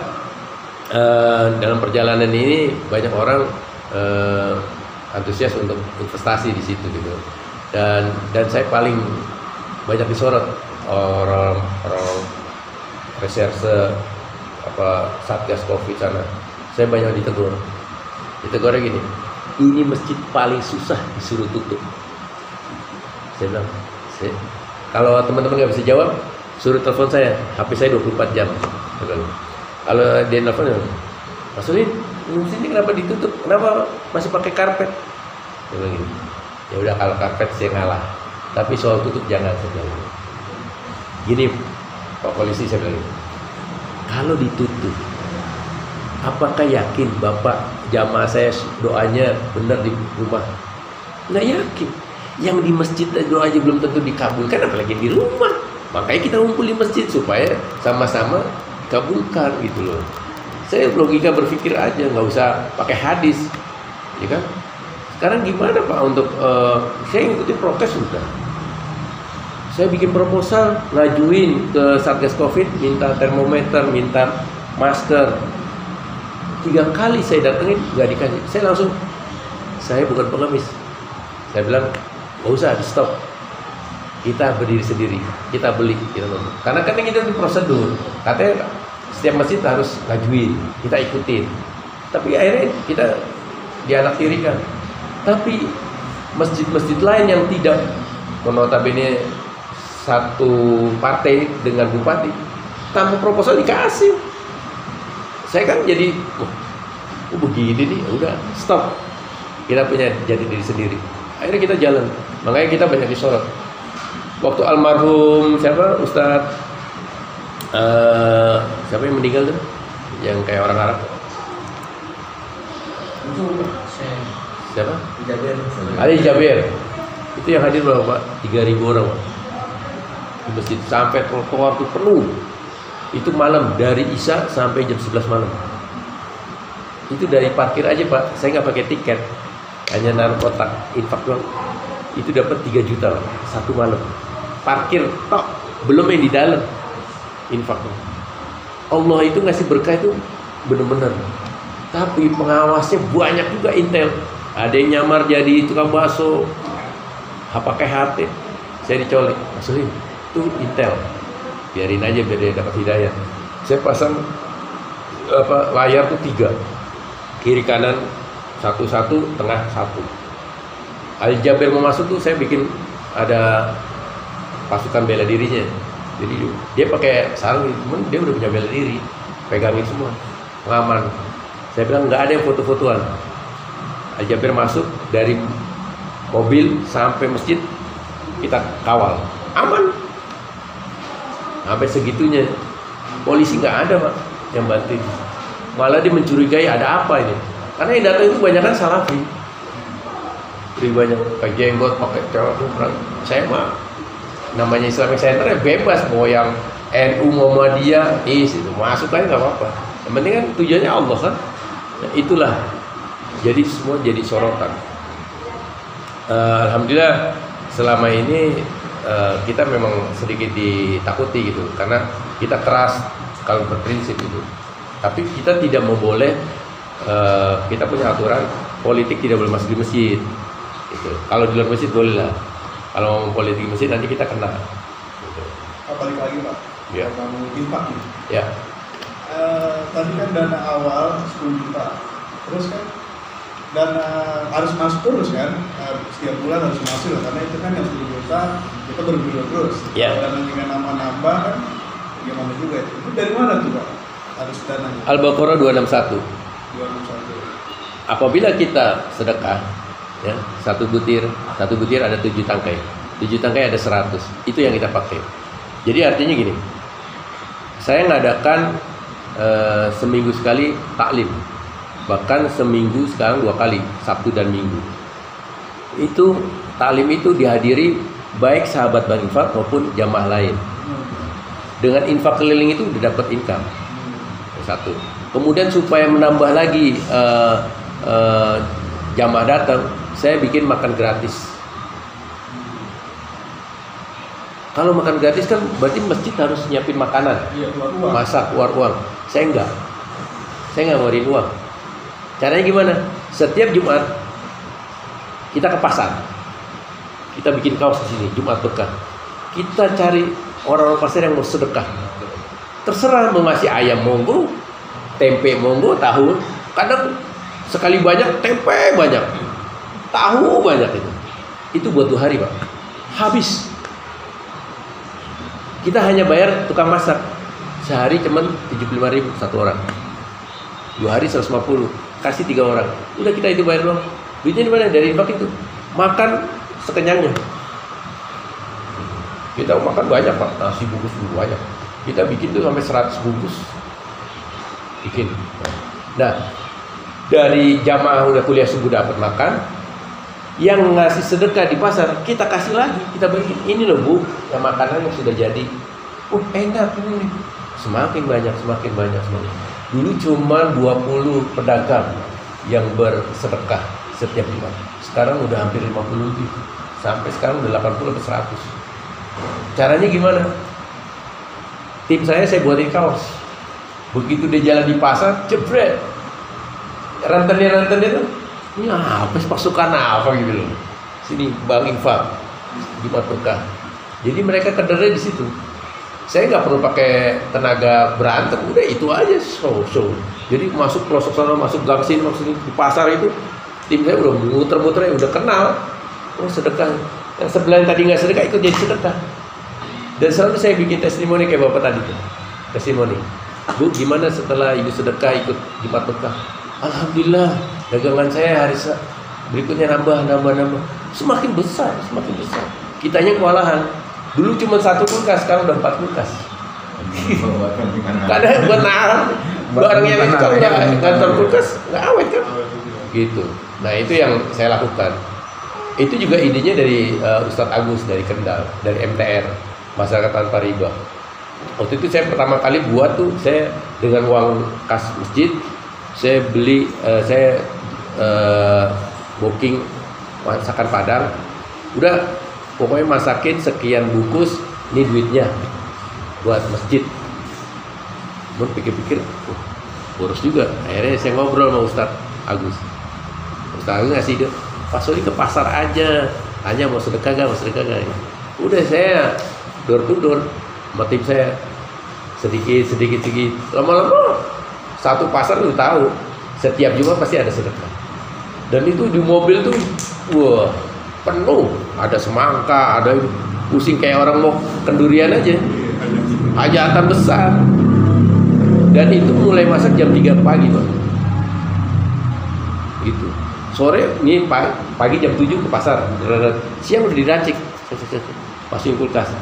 dalam perjalanan ini banyak orang antusias untuk investasi di situ gitu. Dan saya paling banyak disorot orang reserse Satgas Covid sana. Saya banyak ditegur. Ditegurnya gini, ini masjid paling susah disuruh tutup. Saya bilang, Kalau teman-teman nggak bisa jawab, suruh telepon saya. HP saya 24 jam. Kalau dia telepon, Mas Ulin, sini kenapa ditutup? Kenapa masih pakai karpet? Dia bilang gitu. Ya udah, kalau karpet saya ngalah. Tapi soal tutup jangan, saya bilang. Gini, Pak Polisi, saya bilang gitu. Kalau ditutup, apakah yakin Bapak jamaah saya doanya benar di rumah? Nggak yakin. Yang di masjid doa aja belum tentu dikabulkan, apalagi di rumah. Makanya kita ngumpul di masjid supaya sama-sama dikabulkan gitu loh. Saya logika berpikir aja, nggak usah pakai hadis, ya kan? Sekarang gimana Pak untuk saya ngikutin prokes sudah. Saya bikin proposal, ngajuin ke Satgas Covid, minta termometer, minta masker. 3 kali saya datengin nggak dikasih. Saya bukan pengemis. Saya bilang nggak usah, di stop. Kita berdiri sendiri, kita beli, kita nonton. Karena kan kita di prosedur, katanya setiap masjid harus ngajuin, kita ikutin. Tapi akhirnya kita dianaktirikan. Tapi masjid-masjid lain yang tidak, notabene satu partai dengan bupati, tanpa proposal dikasih. Saya kan jadi, begini nih, udah stop. Kita punya jadi diri sendiri. Akhirnya kita jalan, makanya kita banyak disorot. Waktu almarhum siapa Ustadz siapa yang meninggal tuh, yang kayak orang Arab, siapa? Ali Jabir. Itu yang hadir berapa Pak? 3.000 orang Pak. Di masjid sampai trotoar itu penuh. Itu malam dari Isya sampai jam 11 malam. Itu dari parkir aja Pak, saya nggak pakai tiket, hanya naruh kotak infak doang. Itu dapat 3 juta Pak, satu malam. Parkir tok, belum yang di dalam infak. Allah itu ngasih berkah itu benar-benar. Tapi pengawasnya banyak juga intel. Ada yang nyamar jadi tukang bakso, pakai HT. Saya dicolek, Mas Ulin, itu intel. Biarin aja biar dia dapat hidayah. Saya pasang layar tuh 3, kiri kanan satu, tengah 1. Ali Jabir mau masuk tuh saya bikin ada pasukan bela dirinya. Jadi dia pakai sarung, cuman dia udah punya bela diri, pegangin semua, pengaman. Saya bilang nggak ada yang foto-fotoan. Ali Jabir masuk dari mobil sampai masjid kita kawal, aman. Sampai segitunya, polisi nggak ada Pak yang bantuin. Malah dia mencurigai ada apa ini, karena yang datang itu kebanyakan salafi. Lebih banyak pakai jenggot, pakai celana. Saya mah namanya Islamic Center ya bebas, mau yang NU Muhammadiyah itu masuk aja nggak apa-apa. Yang penting kan tujuannya Allah kan. Nah, itulah jadi semua jadi sorotan. Alhamdulillah selama ini kita memang sedikit ditakuti gitu, karena kita keras kalau berprinsip itu. Tapi kita tidak mau boleh, kita punya aturan politik tidak boleh masuk di masjid. Gitu. Kalau di luar masjid boleh lah. Kalau mau politik masjid nanti kita kena. Gitu. Balik lagi Pak, Ya. kamu infak nih. Ya. Tadi kan dana awal 10 juta, terus kan dana harus masuk terus kan, setiap bulan harus masuk karena itu kan yang 10 juta kita bergulir terus. Ya. Kalau dana tinggal nambah kan, gimana juga itu? Itu dari mana tuh Pak? Harus dananya? Al-Baqarah 261. 261. Apabila kita sedekah, ya, satu butir ada 7 tangkai. 7 tangkai ada 100. Itu yang kita pakai. Jadi artinya gini, saya ngadakan seminggu sekali taklim, bahkan seminggu sekarang 2 kali, Sabtu dan Minggu. Itu taklim itu dihadiri baik sahabat Bang Infak maupun jamaah lain. Dengan infak keliling itu udah dapat income. Satu. Kemudian supaya menambah lagi jamaah datang, saya bikin makan gratis. Kalau makan gratis kan berarti masjid harus nyiapin makanan, Iya, keluar uang. masak, keluar uang. Saya nggak ngeluarin uang. Caranya gimana? Setiap Jumat kita ke pasar, kita bikin kaos di sini, Jumat Berkah. Kita cari orang-orang pasar yang mau sedekah. Terserah mau ngasih ayam monggo, tempe monggo, tahu. Kadang sekali banyak, tempe banyak, tahu banyak itu buat 2 hari Pak, habis. Kita hanya bayar tukang masak sehari cuman 75.000 satu orang. 2 hari 150, kasih 3 orang. Udah kita itu bayar doang. Duitnya di mana? Dari infak itu. Makan sekenyangnya. Kita makan banyak Pak, nasi bungkus banyak. Kita bikin tuh sampai 100 bungkus. Bikin. Nah, dari jamaah udah kuliah subuh dapat makan, yang ngasih sedekah di pasar kita kasih lagi, kita bagi. Ini loh Bu, yang makanan yang sudah jadi. Enak ini. Semakin banyak. Dulu cuma 20 pedagang yang bersedekah setiap Jumat. Sekarang udah hampir 50 lebih. Sampai sekarang udah 80 ke 100. Caranya gimana? Tim saya buatin kaos. Begitu dia jalan di pasar, jebret. Rentennya tuh, ini apa sih, pasukan apa gitu loh. Sini Bang Infak, Jumat Berkah. Jadi mereka kedernya di situ. Saya nggak perlu pakai tenaga berantem, udah itu aja show. Jadi masuk pelosok sana, masuk gang sini, masuk di pasar itu, tim saya udah muter-muter, udah kenal. Oh sedekah. Yang sebelah yang tadi nggak sedekah ikut jadi sedekah. Dan selalu saya bikin testimoni kayak bapak tadi tuh. Testimoni. Bu, gimana setelah ibu sedekah ikut Jumat Berkah? Alhamdulillah, dagangan saya hari berikutnya nambah. Semakin besar. Kitanya kewalahan. Dulu cuma 1 kulkas, sekarang udah 4 kulkas. Kadang buat nahan barang yang itu kalau nggak ngantor kulkas nggak awet kan? Gitu. Nah itu yang saya lakukan. Itu juga idenya dari Ustadz Agus dari Kendal, dari MTR, Masyarakat Tanpa Riba. Waktu itu saya pertama kali buat tuh, saya dengan uang kas masjid, saya beli, booking masakan Padang. Udah, pokoknya masakin sekian bungkus, ini duitnya buat masjid. Mau pikir-pikir, boros juga. Akhirnya saya ngobrol sama Ustadz Agus. Ustadz Agus ngasih ide, Pak Soli ke pasar aja, tanya mau sedekah gak. Udah saya door to door sama tim saya, sedikit. Lama-lama satu pasar udah tahu, setiap Jumat pasti ada sedekah. Dan itu di mobil tuh, wah penuh, ada semangka, ada pusing kayak orang mau kendurian aja, hajatan besar. Dan itu mulai masak jam 3 pagi Pak. Gitu. Sore ini pagi jam 7 ke pasar. Siang udah diracik. Masukin kulkas.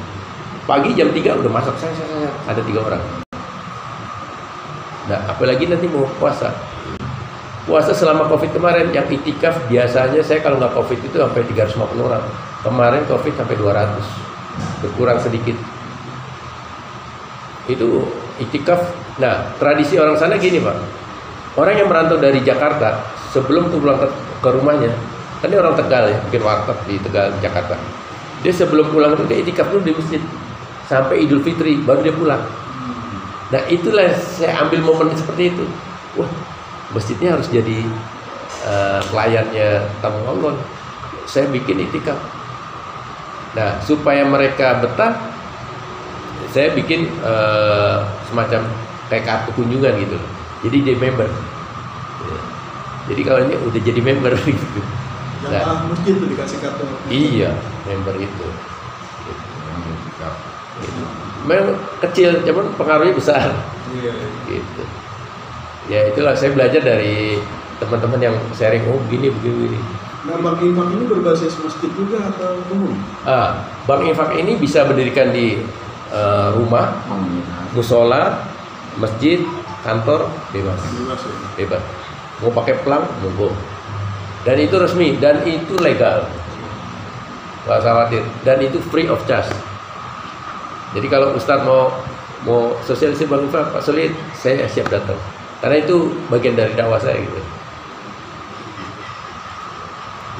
Pagi jam 3 udah masak. Ada 3 orang. Nah, apalagi nanti mau puasa. Puasa selama Covid kemarin yang itikaf biasanya saya kalau nggak Covid itu sampai 350 orang. Kemarin Covid sampai 200. Berkurang sedikit. Itu itikaf. Nah, tradisi orang sana gini Pak. Orang yang merantau dari Jakarta sebelum pulang ke rumahnya, kan dia orang Tegal ya, bikin warteg di Tegal, Jakarta. Dia sebelum pulang itu dia itikaf dulu di masjid sampai Idul Fitri, baru dia pulang. Nah itulah saya ambil momen seperti itu. Wah, masjidnya harus jadi pelayannya tamu Allah. Saya bikin itikaf. Nah supaya mereka betah, saya bikin semacam kayak kartu kunjungan gitu. Jadi dia member. Jadi kalau ini udah jadi member gitu. Jamaah masjid tuh dikasih kartu. Iya, member itu. Memang kecil, cuman pengaruhnya besar. Iya. Gitu. Ya itulah saya belajar dari teman-teman yang sharing, oh begini. Nah, Bank Infak ini berbasis masjid juga atau umum? Bank Infak ini bisa berdirikan di rumah, musola, masjid, kantor, bebas. Bebas. Mau pakai pelang, monggo. Dan itu resmi, dan itu legal. Nggak usah khawatir. Dan itu free of charge. Jadi kalau Ustadz mau sosialisasi Bank Infak, Pak Solid, saya siap datang. Karena itu bagian dari dakwah saya gitu.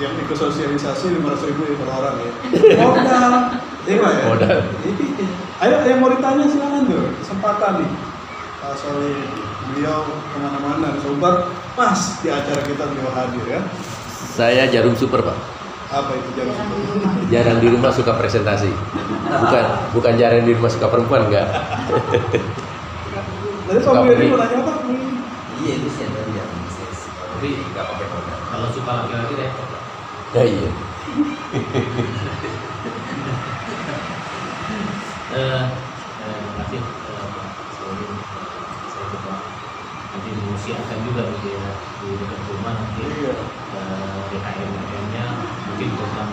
Yang ikut sosialisasi 500.000 per orang ya. Modal. Iya Pak ya? Modal. Ayo yang mau ditanya silakan tuh, kesempatan nih. Pak Solid, beliau kemana-mana, sobat pas di acara kita beliau hadir ya. Saya jarum super Pak. Apa itu jarum super? Jarang di rumah suka presentasi. Bukan jarang di rumah suka perempuan, enggak. Tadi Pak Budi mau nanya apa? Iya itu sih ada yang bisnis. Tapi nggak pakai modal. Kalau suka laki-laki deh. Ya iya. siapkan juga gitu ya di dekat rumah nanti DKM-nya mungkin program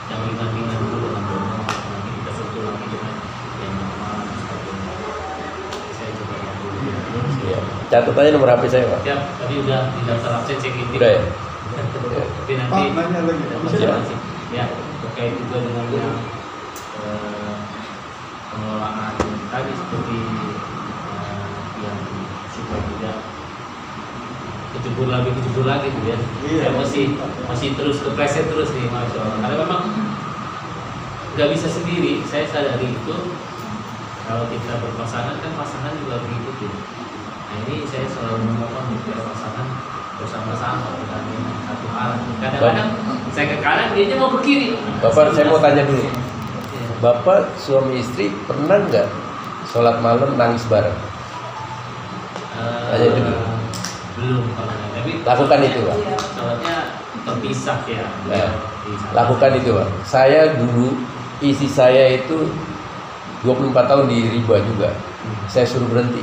yang ringan-ringan dulu dengan dono, nanti kita sentuh lagi dengan yang normal dan sebagainya. Saya coba lihat dulu ya. Ya. Catat aja nomor HP saya, Pak. Ya, tadi udah di daftar absen cek ini. Udah ya? Tapi nanti Pak, nanya lagi. masih ya terkait juga dengan yang pengelolaan tadi seperti yang supaya tidak kecebur lagi gitu ya. Iya. Masih terus kepleset terus nih Masya Allah. Karena memang nggak bisa sendiri. Saya sadari itu kalau kita berpasangan kan pasangan juga begitu. Nah ini saya selalu memohon biar pasangan bersama-sama dengan satu arah. Kadang-kadang saya ke kanan dia mau ke kiri. Bapak, saya mau tanya dulu. Bapak suami istri pernah nggak sholat malam nangis bareng? Tanya dulu. Belum kalau tapi Lakukan itu, Pak. sholatnya terpisah ya. Nah, lakukan itu, Pak. Saya dulu isi saya itu 24 tahun di riba juga. Saya suruh berhenti.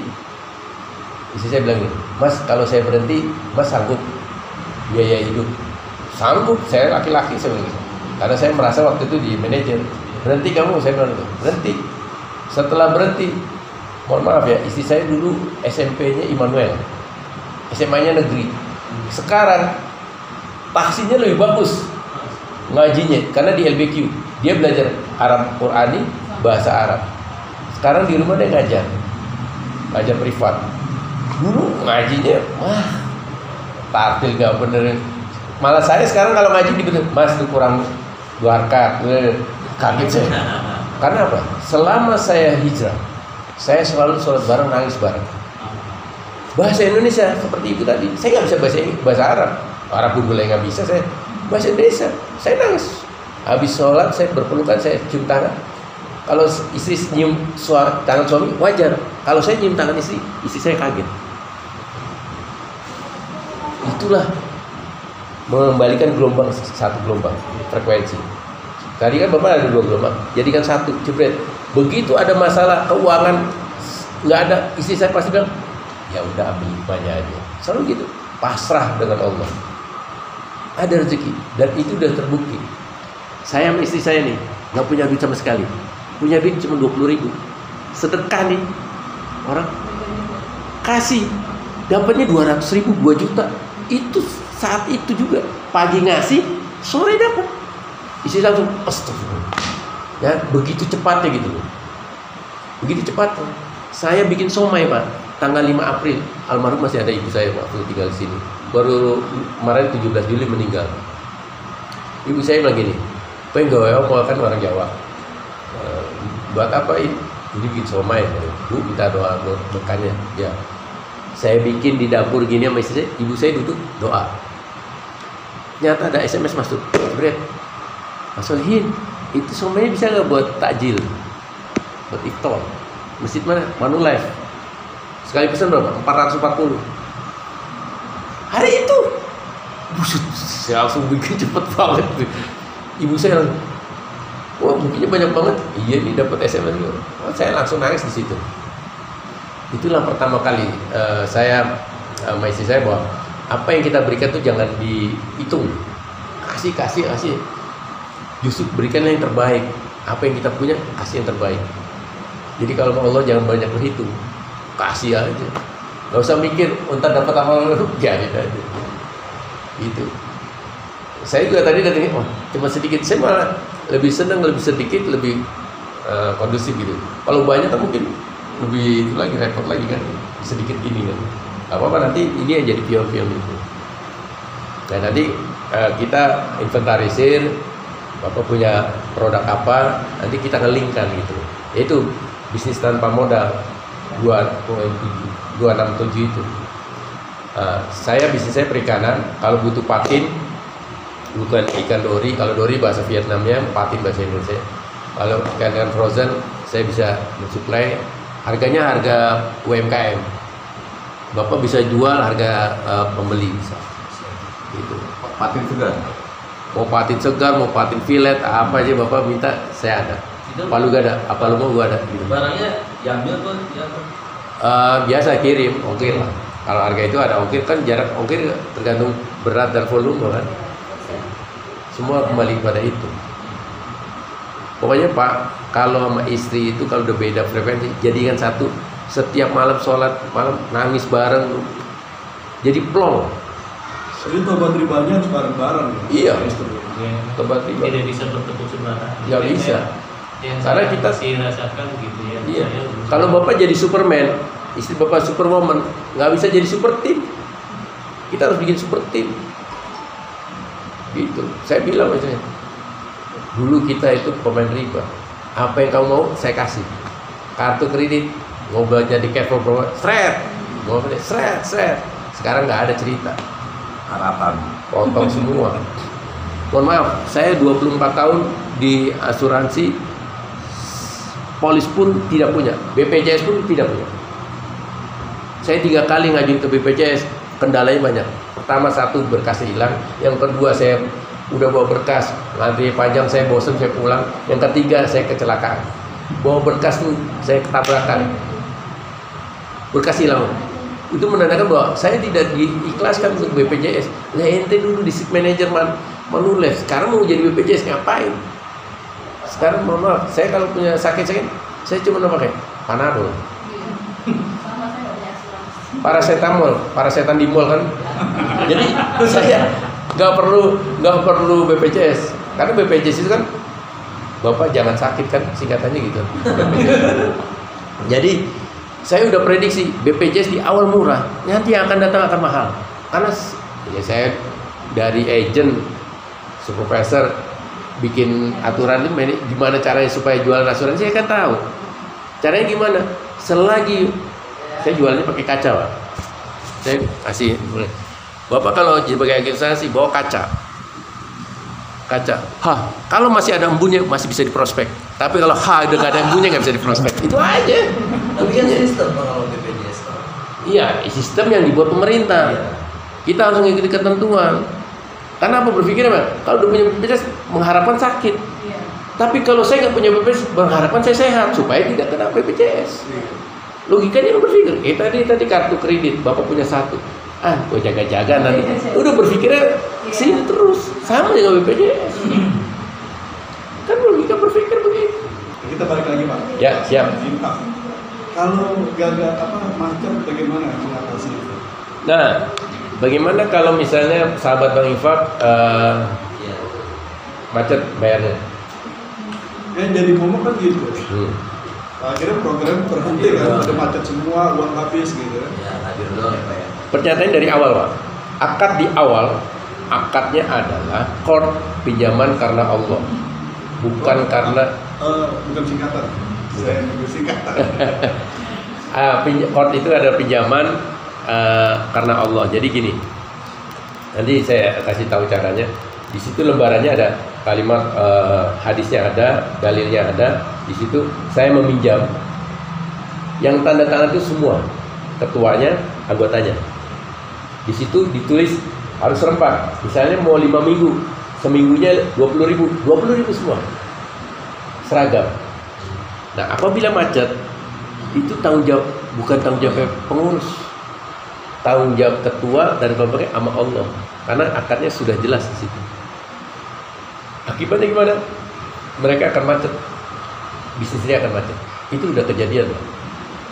Istri saya bilang gini, Mas kalau saya berhenti, Mas sanggup biaya hidup? Sanggup, saya laki-laki saya bilang gitu. Karena saya merasa waktu itu di manajer. Berhenti kamu, saya bilang gitu. Berhenti. Setelah berhenti, mohon maaf ya, istri saya dulu SMP-nya Immanuel, SMA-nya negeri. Sekarang taksinya lebih bagus ngajinya, karena di LBQ dia belajar Arab Qurani, bahasa Arab. Sekarang di rumah dia ngajar privat. Dulu ngajinya, tartil gak bener. Malah saya sekarang kalau ngaji dibener, Mas itu kurang 2 rakaat. Kaget saya. Karena apa? Selama saya hijrah, saya selalu sholat bareng, nangis bareng. Bahasa Indonesia seperti itu tadi, saya nggak bisa bahasa Arab. Arab pun boleh nggak bisa, saya bahasa Indonesia, saya nangis. Habis sholat saya berpelukan, saya cium tangan. Kalau istri nyium tangan suami wajar. Kalau saya nyium tangan istri saya kaget. Itulah mengembalikan gelombang, satu gelombang frekuensi. Tadi kan Bapak ada 2 gelombang, jadikan satu, jebret. Begitu ada masalah keuangan nggak ada, istri saya pasti bilang, ya udah ambil hikmahnya aja. Selalu gitu, pasrah dengan Allah. Ada rezeki dan itu udah terbukti. Saya sama istri saya nih nggak punya duit sama sekali, punya duit cuma 20.000. Sedekah nih orang kasih, dapatnya 200.000, 2 juta. Itu saat itu juga pagi ngasih, sore dapat. Istri langsung astagfirullah. Ya, begitu cepatnya gitu loh. Begitu cepatnya. Saya bikin somai, Pak. Tanggal 5 April, almarhum masih ada ibu saya waktu tinggal di sini. Baru kemarin 17 Juli meninggal. Ibu saya bilang gini, pengen gawe apa kan orang Jawa. Buat apa ini? Ini bikin somai. Bu, minta doa berkahnya. Ya. Saya bikin di dapur gini sama istri saya, ibu saya duduk doa. Nyata ada SMS masuk. Jebret. Mas Solihin, itu somai bisa nggak buat takjil? Buat iftar. Masjid mana? Manulife. Sekali pesan berapa? 440. Hari itu, buset, saya langsung bikin cepet banget. Ibu saya langsung, wah bikinnya banyak banget. Iya nih dapat SMS. Saya langsung nangis di situ. Itulah pertama kali saya sama istri saya bahwa apa yang kita berikan tuh jangan dihitung. Kasih. Justru berikan yang terbaik. Apa yang kita punya, kasih yang terbaik. Jadi kalau Allah jangan banyak berhitung, kasih aja. Gak usah mikir entar dapat apa lu, jadi aja. Gitu. Saya juga tadi datangnya, cuma sedikit. Saya malah lebih senang, lebih sedikit, lebih kondusif gitu. Kalau banyak kan mungkin lebih itu lagi repot lagi kan, sedikit gini kan. Apa nanti ini yang jadi pion-pion gitu. Nah nanti kita inventarisir, Bapak punya produk apa, nanti kita ngelingkan gitu. Yaitu bisnis tanpa modal 267 itu. Bisnis saya perikanan. Kalau butuh patin, bukan ikan dori. Kalau dori bahasa Vietnamnya, patin bahasa Indonesia. Kalau ikan frozen, saya bisa mensuplai. Harganya harga UMKM. Bapak bisa jual harga pembeli bisa. Gitu. Patin segar. Mau patin segar, mau patin filet, apa aja Bapak minta, saya ada. Palu gak ada, apa lu mau gua ada. Gitu. Barangnya diambil tuh, Biasa kirim, oke lah. Kalau harga itu ada ongkir, kan jarak ongkir tergantung berat dan volume kan. Semua kembali pada itu. Pokoknya Pak, kalau sama istri itu kalau udah beda frekuensi, jadikan satu. Setiap malam sholat malam nangis bareng, jadi plong. Jadi tobat ribanya harus bareng-bareng ya. Iya. Istri. Tobat riba. Tidak bisa bertepuk sebelah. Nggak bisa. Yang Karena saya kita- masih rasakan gitu ya. Iya. Saya berusaha. Kalau bapak jadi Superman, istri bapak Superwoman, nggak bisa jadi super team. Kita harus bikin super team. Gitu. Saya bilang aja, dulu kita itu pemain riba. Apa yang kamu mau, saya kasih. Kartu kredit, mau jadi careful bro, seret, mau beli, seret. Sekarang nggak ada cerita, Harapan. potong semua. Mohon maaf, saya 24 tahun di asuransi, polis pun tidak punya, BPJS pun tidak punya. Saya 3 kali ngajuin ke BPJS, kendalanya banyak. Pertama, satu, berkasnya hilang. Yang kedua, saya udah bawa berkas, ngantri panjang, saya bosen, saya pulang. Yang ketiga, saya kecelakaan. Bawa berkas tuh, saya ketabrakan. Berkas hilang. Itu menandakan bahwa saya tidak diikhlaskan untuk BPJS. Nah, ente dulu di seat manager menulis, sekarang mau jadi BPJS ngapain? Sekarang mohon maaf, saya kalau punya sakit, saya cuma pakai Panadol, paracetamol kan. Jadi saya nggak perlu BPJS, karena BPJS itu kan bapak jangan sakit kan, singkatannya gitu. Jadi saya udah prediksi BPJS di awal murah, nanti yang akan datang akan mahal. Karena ya saya dari agent, supervisor, bikin aturan ini gimana caranya supaya jualan asuransi, saya kan tahu. Caranya gimana? Selagi saya jualannya pakai kaca, Pak. Saya kasih, Bapak kalau sebagai agen asuransi bawa kaca. Kalau masih ada embunnya masih bisa diprospek. Tapi kalau udah nggak ada embunnya nggak bisa diprospek. Itu aja. Tapi kan sistem kalau BPJS. Iya, sistem yang dibuat pemerintah. Kita harus mengikuti ketentuan. Karena apa berpikirnya, Pak? Kalau udah punya BPJS mengharapkan sakit. Tapi kalau saya nggak punya BPJS berharapan saya sehat supaya tidak kena BPJS. Logikanya kan berpikir, tadi kartu kredit Bapak punya satu. Gue jaga-jaga nanti. Udah berpikirnya sini terus sama dengan BPJS. Kan logika berpikir begitu. Kita balik lagi Pak. Ya, siap. Infak. Kalau gagal macet bagaimana mengatasi itu? Nah, bagaimana kalau misalnya sahabat Bang Infak macet bayarnya? Yang jadi momok kan gitu. Akhirnya program berhenti kan, ada macet semua, uang habis gitu kan. Ya, hadir doang ya Pak ya. Pernyataan dari awal, Pak. Akad di awal, akadnya adalah qard pinjaman karena Allah, bukan karena Bukan singkatan. Saya singkatan. qard itu adalah pinjaman karena Allah. Jadi gini, nanti saya kasih tahu caranya. Di situ lembarannya ada kalimat, hadisnya ada, dalilnya ada. Di situ saya meminjam. Yang tanda tangan itu semua, ketuanya, anggotanya. Di situ ditulis harus serempak. Misalnya mau 5 minggu, seminggunya 20.000 semua, seragam. Nah, apabila macet, itu tanggung jawab, bukan tanggung jawab pengurus, tanggung jawab ketua dan pemimpin sama Allah, karena akadnya sudah jelas di situ. Akibatnya gimana? Mereka akan macet, bisnisnya akan macet. Itu udah kejadian, Pak.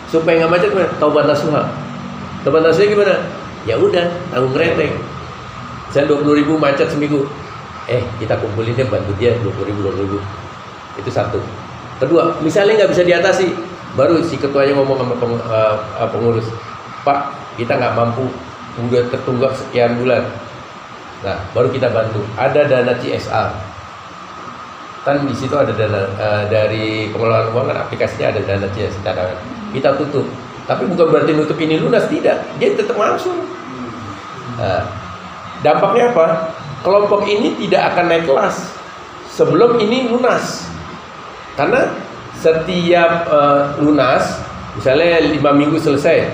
Supaya nggak macet, taubat nasuha. Taubat nasuha gimana? Ya udah, tanggung renteng. Saya 20.000 macet seminggu. Kita kumpulin deh, bantu dia 20.000. Itu satu. Kedua, misalnya nggak bisa diatasi, baru si ketuanya ngomong sama pengurus, Pak, kita nggak mampu, udah tertunggak sekian bulan. Nah, baru kita bantu. Ada dana CSR. Kan di situ ada dana dari pengelolaan keuangan, aplikasinya ada dana CSR cadangan. Kita tutup. Tapi bukan berarti nutup ini lunas, tidak. Dia tetap langsung. Nah, dampaknya apa? Kelompok ini tidak akan naik kelas sebelum ini lunas. Karena setiap lunas, misalnya 5 minggu selesai,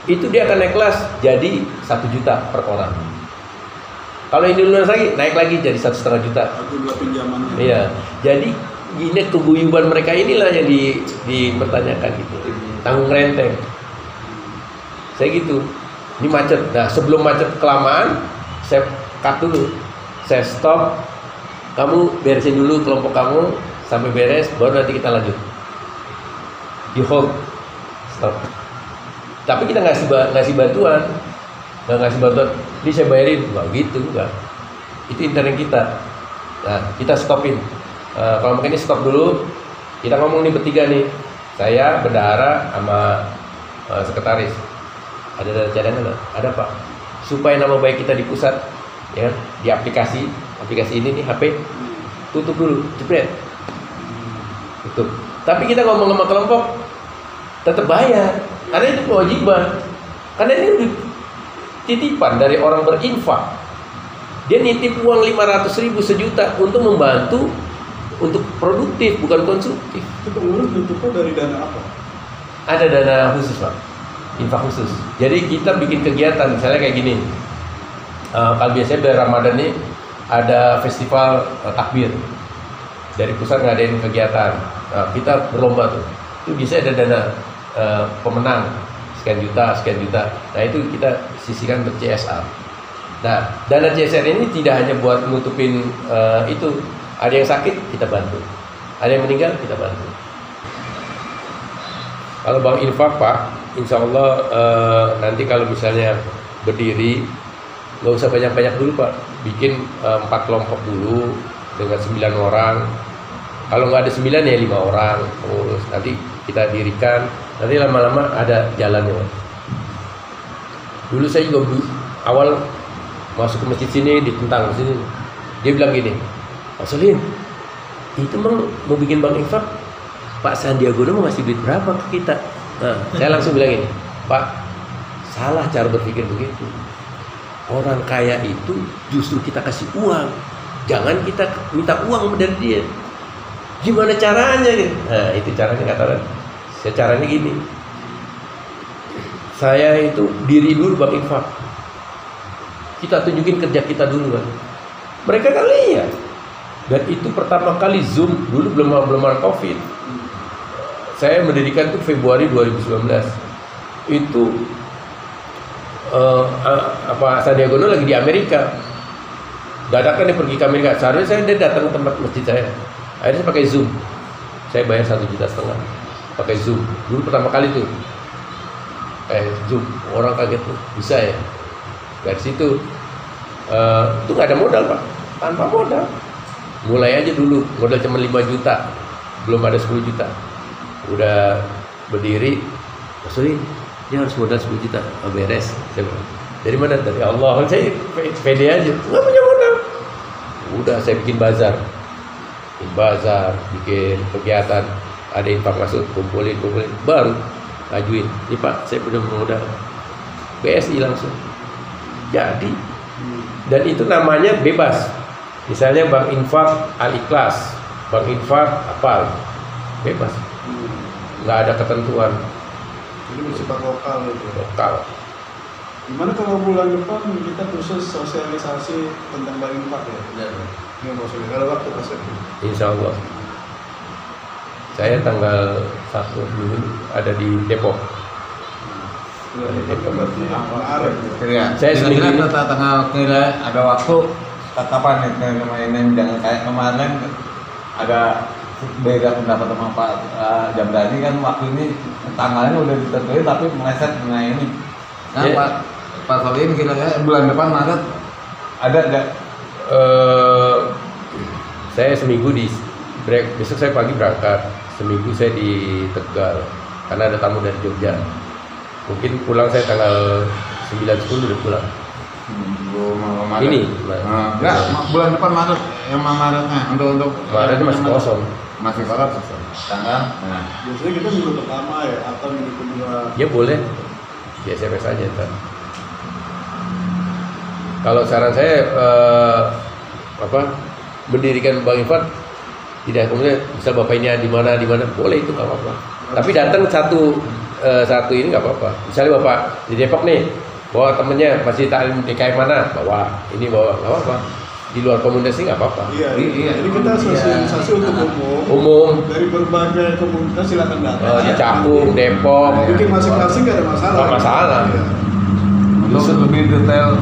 itu dia akan naik kelas jadi 1 juta per orang. Kalau ini lunas lagi, naik lagi jadi 1,5 juta. Atau dua pinjamannya. Iya, jadi ini keguyuban mereka inilah yang dipertanyakan gitu. Tanggung renteng. Saya gitu. Ini macet. Nah, sebelum macet kelamaan, saya cut dulu. Saya stop. Kamu beresin dulu kelompok kamu sampai beres, baru nanti kita lanjut. Di hold, stop. Tapi kita ngasih bantuan, nggak ngasih bantuan. Ini saya bayarin, nggak gitu, nggak. Itu intern kita. Nah, kita stopin. Kalau mungkin ini stop dulu. Kita ngomong nih bertiga nih. Saya, bendahara, sama sekretaris. Ada dana cadangan nggak? Ada Pak. Supaya nama baik kita di pusat, ya, di aplikasi ini nih HP, tutup dulu, jepret, tutup. Tapi kita ngomong sama kelompok, tetap bayar, karena itu kewajiban. Karena ini udah titipan dari orang berinfak. Dia nitip uang 500.000 sejuta untuk membantu, untuk produktif, bukan konsumtif. Itu pengurus bentuknya dari dana apa? Ada dana khusus Pak, infak khusus. Jadi kita bikin kegiatan, misalnya kayak gini. Kalau biasanya dari Ramadan nih ada festival takbir, dari pusat ngadain kegiatan. Nah, kita berlomba tuh. Itu bisa ada dana pemenang sekian juta. Nah itu kita sisihkan untuk CSR. Nah dana CSR ini tidak hanya buat nutupin itu. Ada yang sakit kita bantu, ada yang meninggal kita bantu. Kalau Bank Infak Pak, insya Allah nanti kalau misalnya berdiri, nggak usah banyak-banyak dulu Pak. Bikin 4 kelompok dulu dengan 9 orang. Kalau nggak ada 9 ya 5 orang pengurus. Nanti kita dirikan. Nanti lama-lama ada jalannya Pak. Dulu saya juga awal masuk ke masjid sini, ditentang ke sini. Dia bilang gini, Pak Solin, itu mau bikin Bank Infak, Pak Sandiaga Uno mau ngasih duit berapa ke kita? Nah, saya langsung bilang gini, Pak, salah cara berpikir begitu. Orang kaya itu justru kita kasih uang, jangan kita minta uang dari dia. Gimana caranya? Nah, itu caranya katakan. Caranya gini, saya itu diri dulu Bank Infak, kita tunjukin kerja kita dulu kan. Mereka kan lihat. Dan itu pertama kali Zoom, dulu belum ada COVID. Saya mendirikan itu Februari 2019. Itu Sandiaga Uno lagi di Amerika. Dadakan dia pergi ke Amerika. Seharusnya dia datang ke tempat masjid saya. Akhirnya saya pakai Zoom. Saya bayar 1,5 juta pakai Zoom. Dulu pertama kali tuh. Zoom, orang kaget tuh, bisa ya. Dari situ itu nggak ada modal Pak, tanpa modal. Mulai aja dulu, modal cuma 5 juta, belum ada 10 juta. Udah berdiri, sorry, dia harus modal 10 juta, beres. Saya bilang, dari mana? Dari Allah. Saya pede aja, nggak punya modal. Udah saya bikin bazar, bikin kegiatan, ada infak masuk, kumpulin, baru ajuin. Ini Pak, saya udah modal, BSI langsung. Jadi, dan itu namanya bebas. Misalnya Bank Infak Al-Ikhlas, Bank Infak apa, bebas, nggak ada ketentuan. Jadi bersifat lokal itu. Lokal. Gimana kalau bulan depan kita khusus sosialisasi tentang Bank Infak ya? Benar. Iya maksudnya kalau waktu kasih. Insya Allah. Saya tanggal 1 Juni ada di Depok. Saya kira-kira sendiri tanggal kira ada waktu kapan nih mainin, jangan kayak kemarin ada beda pendapat sama Pak Jamdani kan, waktu ini tanggalnya udah ditentuin tapi meleset mengenai ini. Nah yeah. Pak Solin kira-kira bulan depan Maret ada nggak? Saya seminggu di break, besok saya pagi berangkat, seminggu saya di Tegal karena ada tamu dari Jogja. Mungkin pulang saya tanggal 9-10 udah pulang. Maret. Ini enggak, bulan depan Maret, yang Maretnya untuk Maretnya masih kosong. Masih kosong. Tanggal. Nah. Biasanya kita minggu pertama ya atau minggu kedua. Ya boleh. Ya SMS aja kan. Kalau saran saya mendirikan Bank Infak tidak kemudian misal Bapak ini di mana boleh, itu nggak apa-apa. Tapi datang satu ini nggak apa-apa. Misalnya Bapak di Depok nih, bawa temennya masih taklim DKM mana, bawa ini bawa, nggak apa-apa. Di luar komunitas nggak apa-apa. Iya. Jadi kita sosialisasi untuk Umum. dari berbagai komunitas silakan datang. Di Cakung, Depok. Bikin masing-masing nggak ada masalah. Nggak masalah. Iya. Untuk lebih detail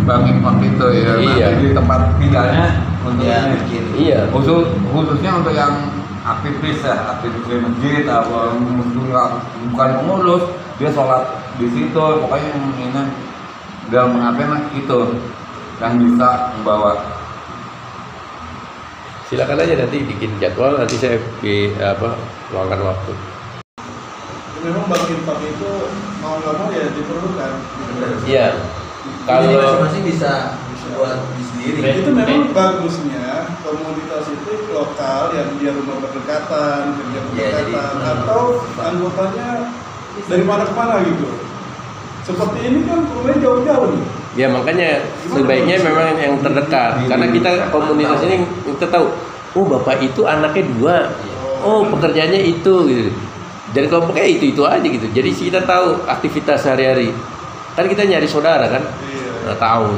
Bang Infak itu ya, Iya. nanti di tempat tinggalnya untuk Ya, ini. bikin. Iya. Khususnya untuk yang aktivis ya, aktivis di masjid atau mungkin bukan pengurus, dia sholat di situ, pokoknya ini dalam mengapain itu yang bisa membawa. Silakan aja nanti bikin jadwal, nanti saya luangkan waktu. Memang Bang Infak itu mau nggak mau ya diperlukan. Iya. Jadi Kalau masing-masing bisa buat di sendiri. Itu memang bagusnya komunitas itu lokal yang dia rumah berdekatan, kerja berdekatan, atau anggotanya dari mana ke mana gitu. Seperti ini kan rumahnya jauh-jauh nih. ya makanya sebaiknya memang yang terdekat, karena kita komunitas ini kita tahu, oh bapak itu anaknya 2, oh pekerjaannya itu gitu. Jadi kelompoknya itu aja gitu. Jadi kita tahu aktivitas sehari-hari. Kan kita nyari saudara kan. Iya. Nah, tahu.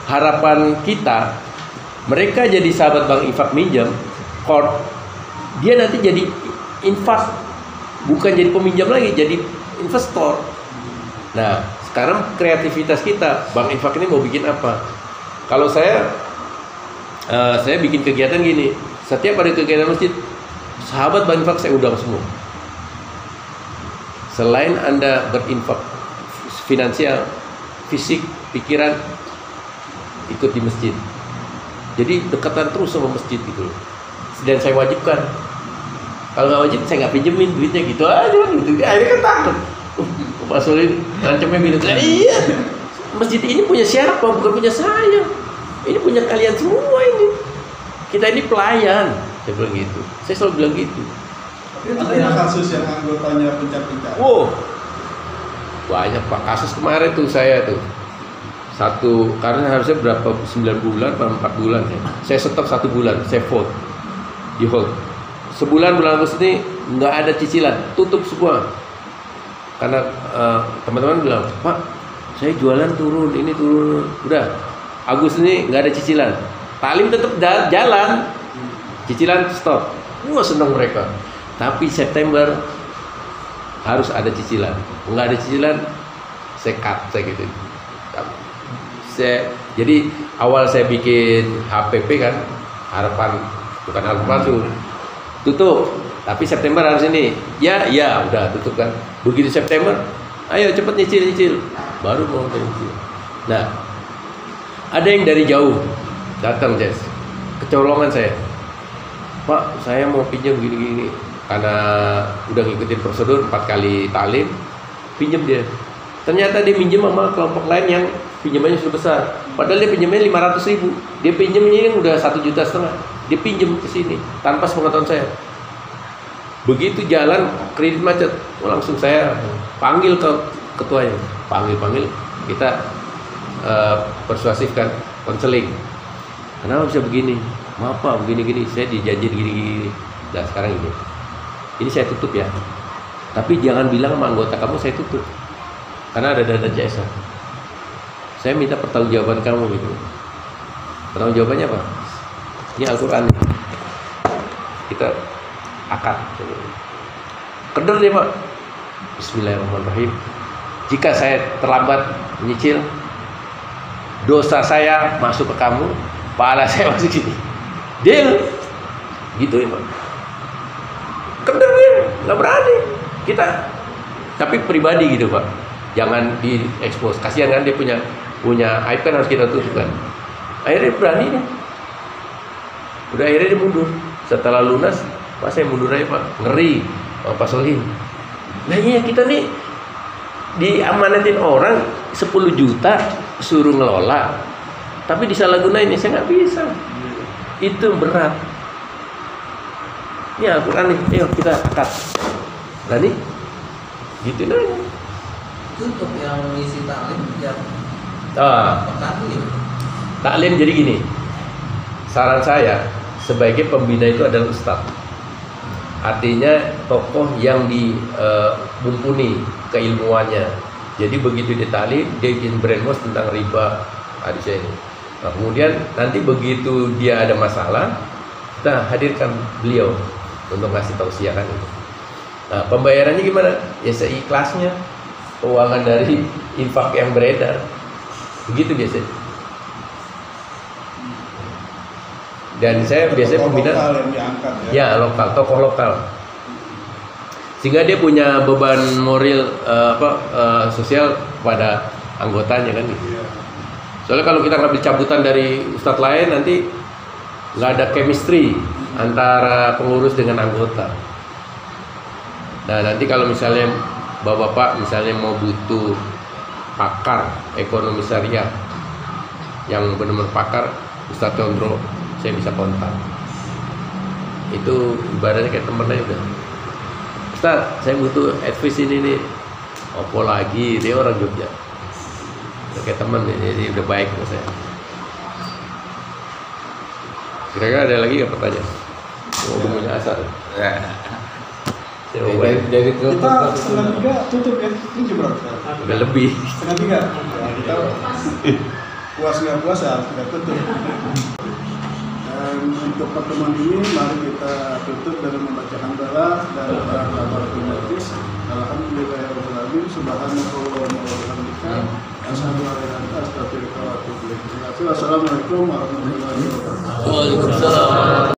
Harapan kita mereka jadi sahabat Bang Infak minjam, dia nanti jadi infak, bukan jadi peminjam lagi, jadi investor. Nah, sekarang kreativitas kita, Bang Infak ini mau bikin apa? Kalau saya bikin kegiatan gini, setiap ada kegiatan masjid, sahabat Bang Infak saya undang semua. Selain Anda berinfak finansial, fisik, pikiran, ikut di masjid. Jadi dekatan terus sama masjid gitu loh. Dan saya wajibkan. Kalau nggak wajib saya nggak pinjemin duitnya gitu aja gitu. Akhirnya kan takut. Pak Solin ngancamnya gitu. Iya. Masjid ini punya siapa? Bukan punya saya. Ini punya kalian semua ini. Kita ini pelayan. Saya bilang gitu. Saya selalu bilang gitu. Tapi ada kasus yang anggotanya pencar-pencar. Wow, banyak Pak. Kasus kemarin tuh saya tuh karena harusnya berapa 9 bulan atau 4 bulan ya. Saya stop 1 bulan, saya hold di hold. Sebulan bulan Agustus ini nggak ada cicilan, tutup semua. Karena teman-teman bilang, Pak, saya jualan turun, ini turun, udah. Agustus ini nggak ada cicilan, taklim tetap jalan, cicilan stop. Wah senang mereka. Tapi September harus ada cicilan. Nggak ada cicilan, saya cut, saya gitu. Jadi awal saya bikin HPP kan, bukan harapan palsu, tutup. Tapi September harus ini. Ya, udah tutup kan. Begitu September, ayo cepet nyicil, baru mau nyicil. Nah, ada yang dari jauh datang, Jess, kecolongan saya. Pak, saya mau pinjam gini-gini. Karena udah ngikutin prosedur 4 kali taklim, pinjam dia. Ternyata dia pinjam sama kelompok lain yang pinjamannya sudah besar. Padahal dia pinjamnya 500.000. Dia pinjamnya yang udah 1,5 juta. Dia pinjam ke sini tanpa sepengetahuan saya. Begitu jalan kredit macet, langsung saya panggil ke ketuanya. Panggil, kita persuasifkan, konseling. Kenapa bisa begini? Maaf Pak, begini-gini. Saya dijanji gini-gini. Nah sekarang ini saya tutup ya. Tapi jangan bilang sama anggota kamu saya tutup. Karena ada dana jasa. Saya minta pertanggungjawaban kamu gitu. Pertanggungjawabannya apa? Ini Al-Quran. Kita akad. Keder deh Pak. Bismillahirrahmanirrahim. Jika saya terlambat menyicil, dosa saya masuk ke kamu, pahala saya masuk sini. Deal. Gitu ya Pak. Keder deh, nggak berani. Kita tapi pribadi gitu Pak. Jangan diekspos. Kasihan kan dia punya aib kan, harus kita tutup kan. Akhirnya berani nih. Udah akhirnya dia mundur. Setelah lunas, Pak saya mundur aja Pak. Ngeri Pak Solin. Nah iya kita nih diamanatin orang 10 juta suruh ngelola, tapi disalahgunain, saya nggak bisa. Itu berat. Ini Al-Quran nih, ayo kita akad. Berani? Gitu aja. Untuk yang ngisi taklim tiap pekan gitu. Taklim jadi gini. Saran saya, sebagai pembina itu adalah ustadz. Artinya tokoh yang mumpuni keilmuannya. Jadi begitu dia taklim, dia bikin brainwash tentang riba hadisnya ini. Nah, kemudian nanti begitu dia ada masalah, kita hadirkan beliau untuk ngasih tausiah kan itu. Nah, pembayarannya gimana? Ya seikhlasnya. keuangan dari infak yang beredar. Begitu biasanya. Dan saya biasanya Tokoh pembina lokal yang diangkat ya. ya lokal, tokoh lokal. Sehingga dia punya beban moral sosial pada anggotanya kan gitu. Iya. Soalnya kalau kita ngambil cabutan dari ustadz lain nanti nggak ada chemistry antara pengurus dengan anggota. Nah nanti kalau misalnya bapak-bapak misalnya mau butuh pakar ekonomi syariah yang benar-benar pakar, Ustadz Condro saya bisa kontak. Itu ibaratnya kayak temennya udah, Ustadz saya butuh advice ini nih. Opo lagi, dia orang Jogja, udah kayak temen nih, jadi udah baik sama saya. Kira-kira ada lagi nggak pertanyaan? Oh, punya asal. Jadi Kita setengah 3 tutup ya. Ini jam berapa sekarang? udah lebih. Setengah 3. Ya, kita puas nggak puas ya harus kita tutup. Dan untuk pertemuan ini mari kita tutup dengan membaca hamdalah dan kafaratul majlis. Alhamdulillahirabbil alamin. Subhanallahumma wa bihamdika asyhadu an la ilaha illa anta astaghfiruka wa atubu ilaik. Terima kasih. Wassalamualaikum warahmatullahi wabarakatuh. Waalaikumsalam.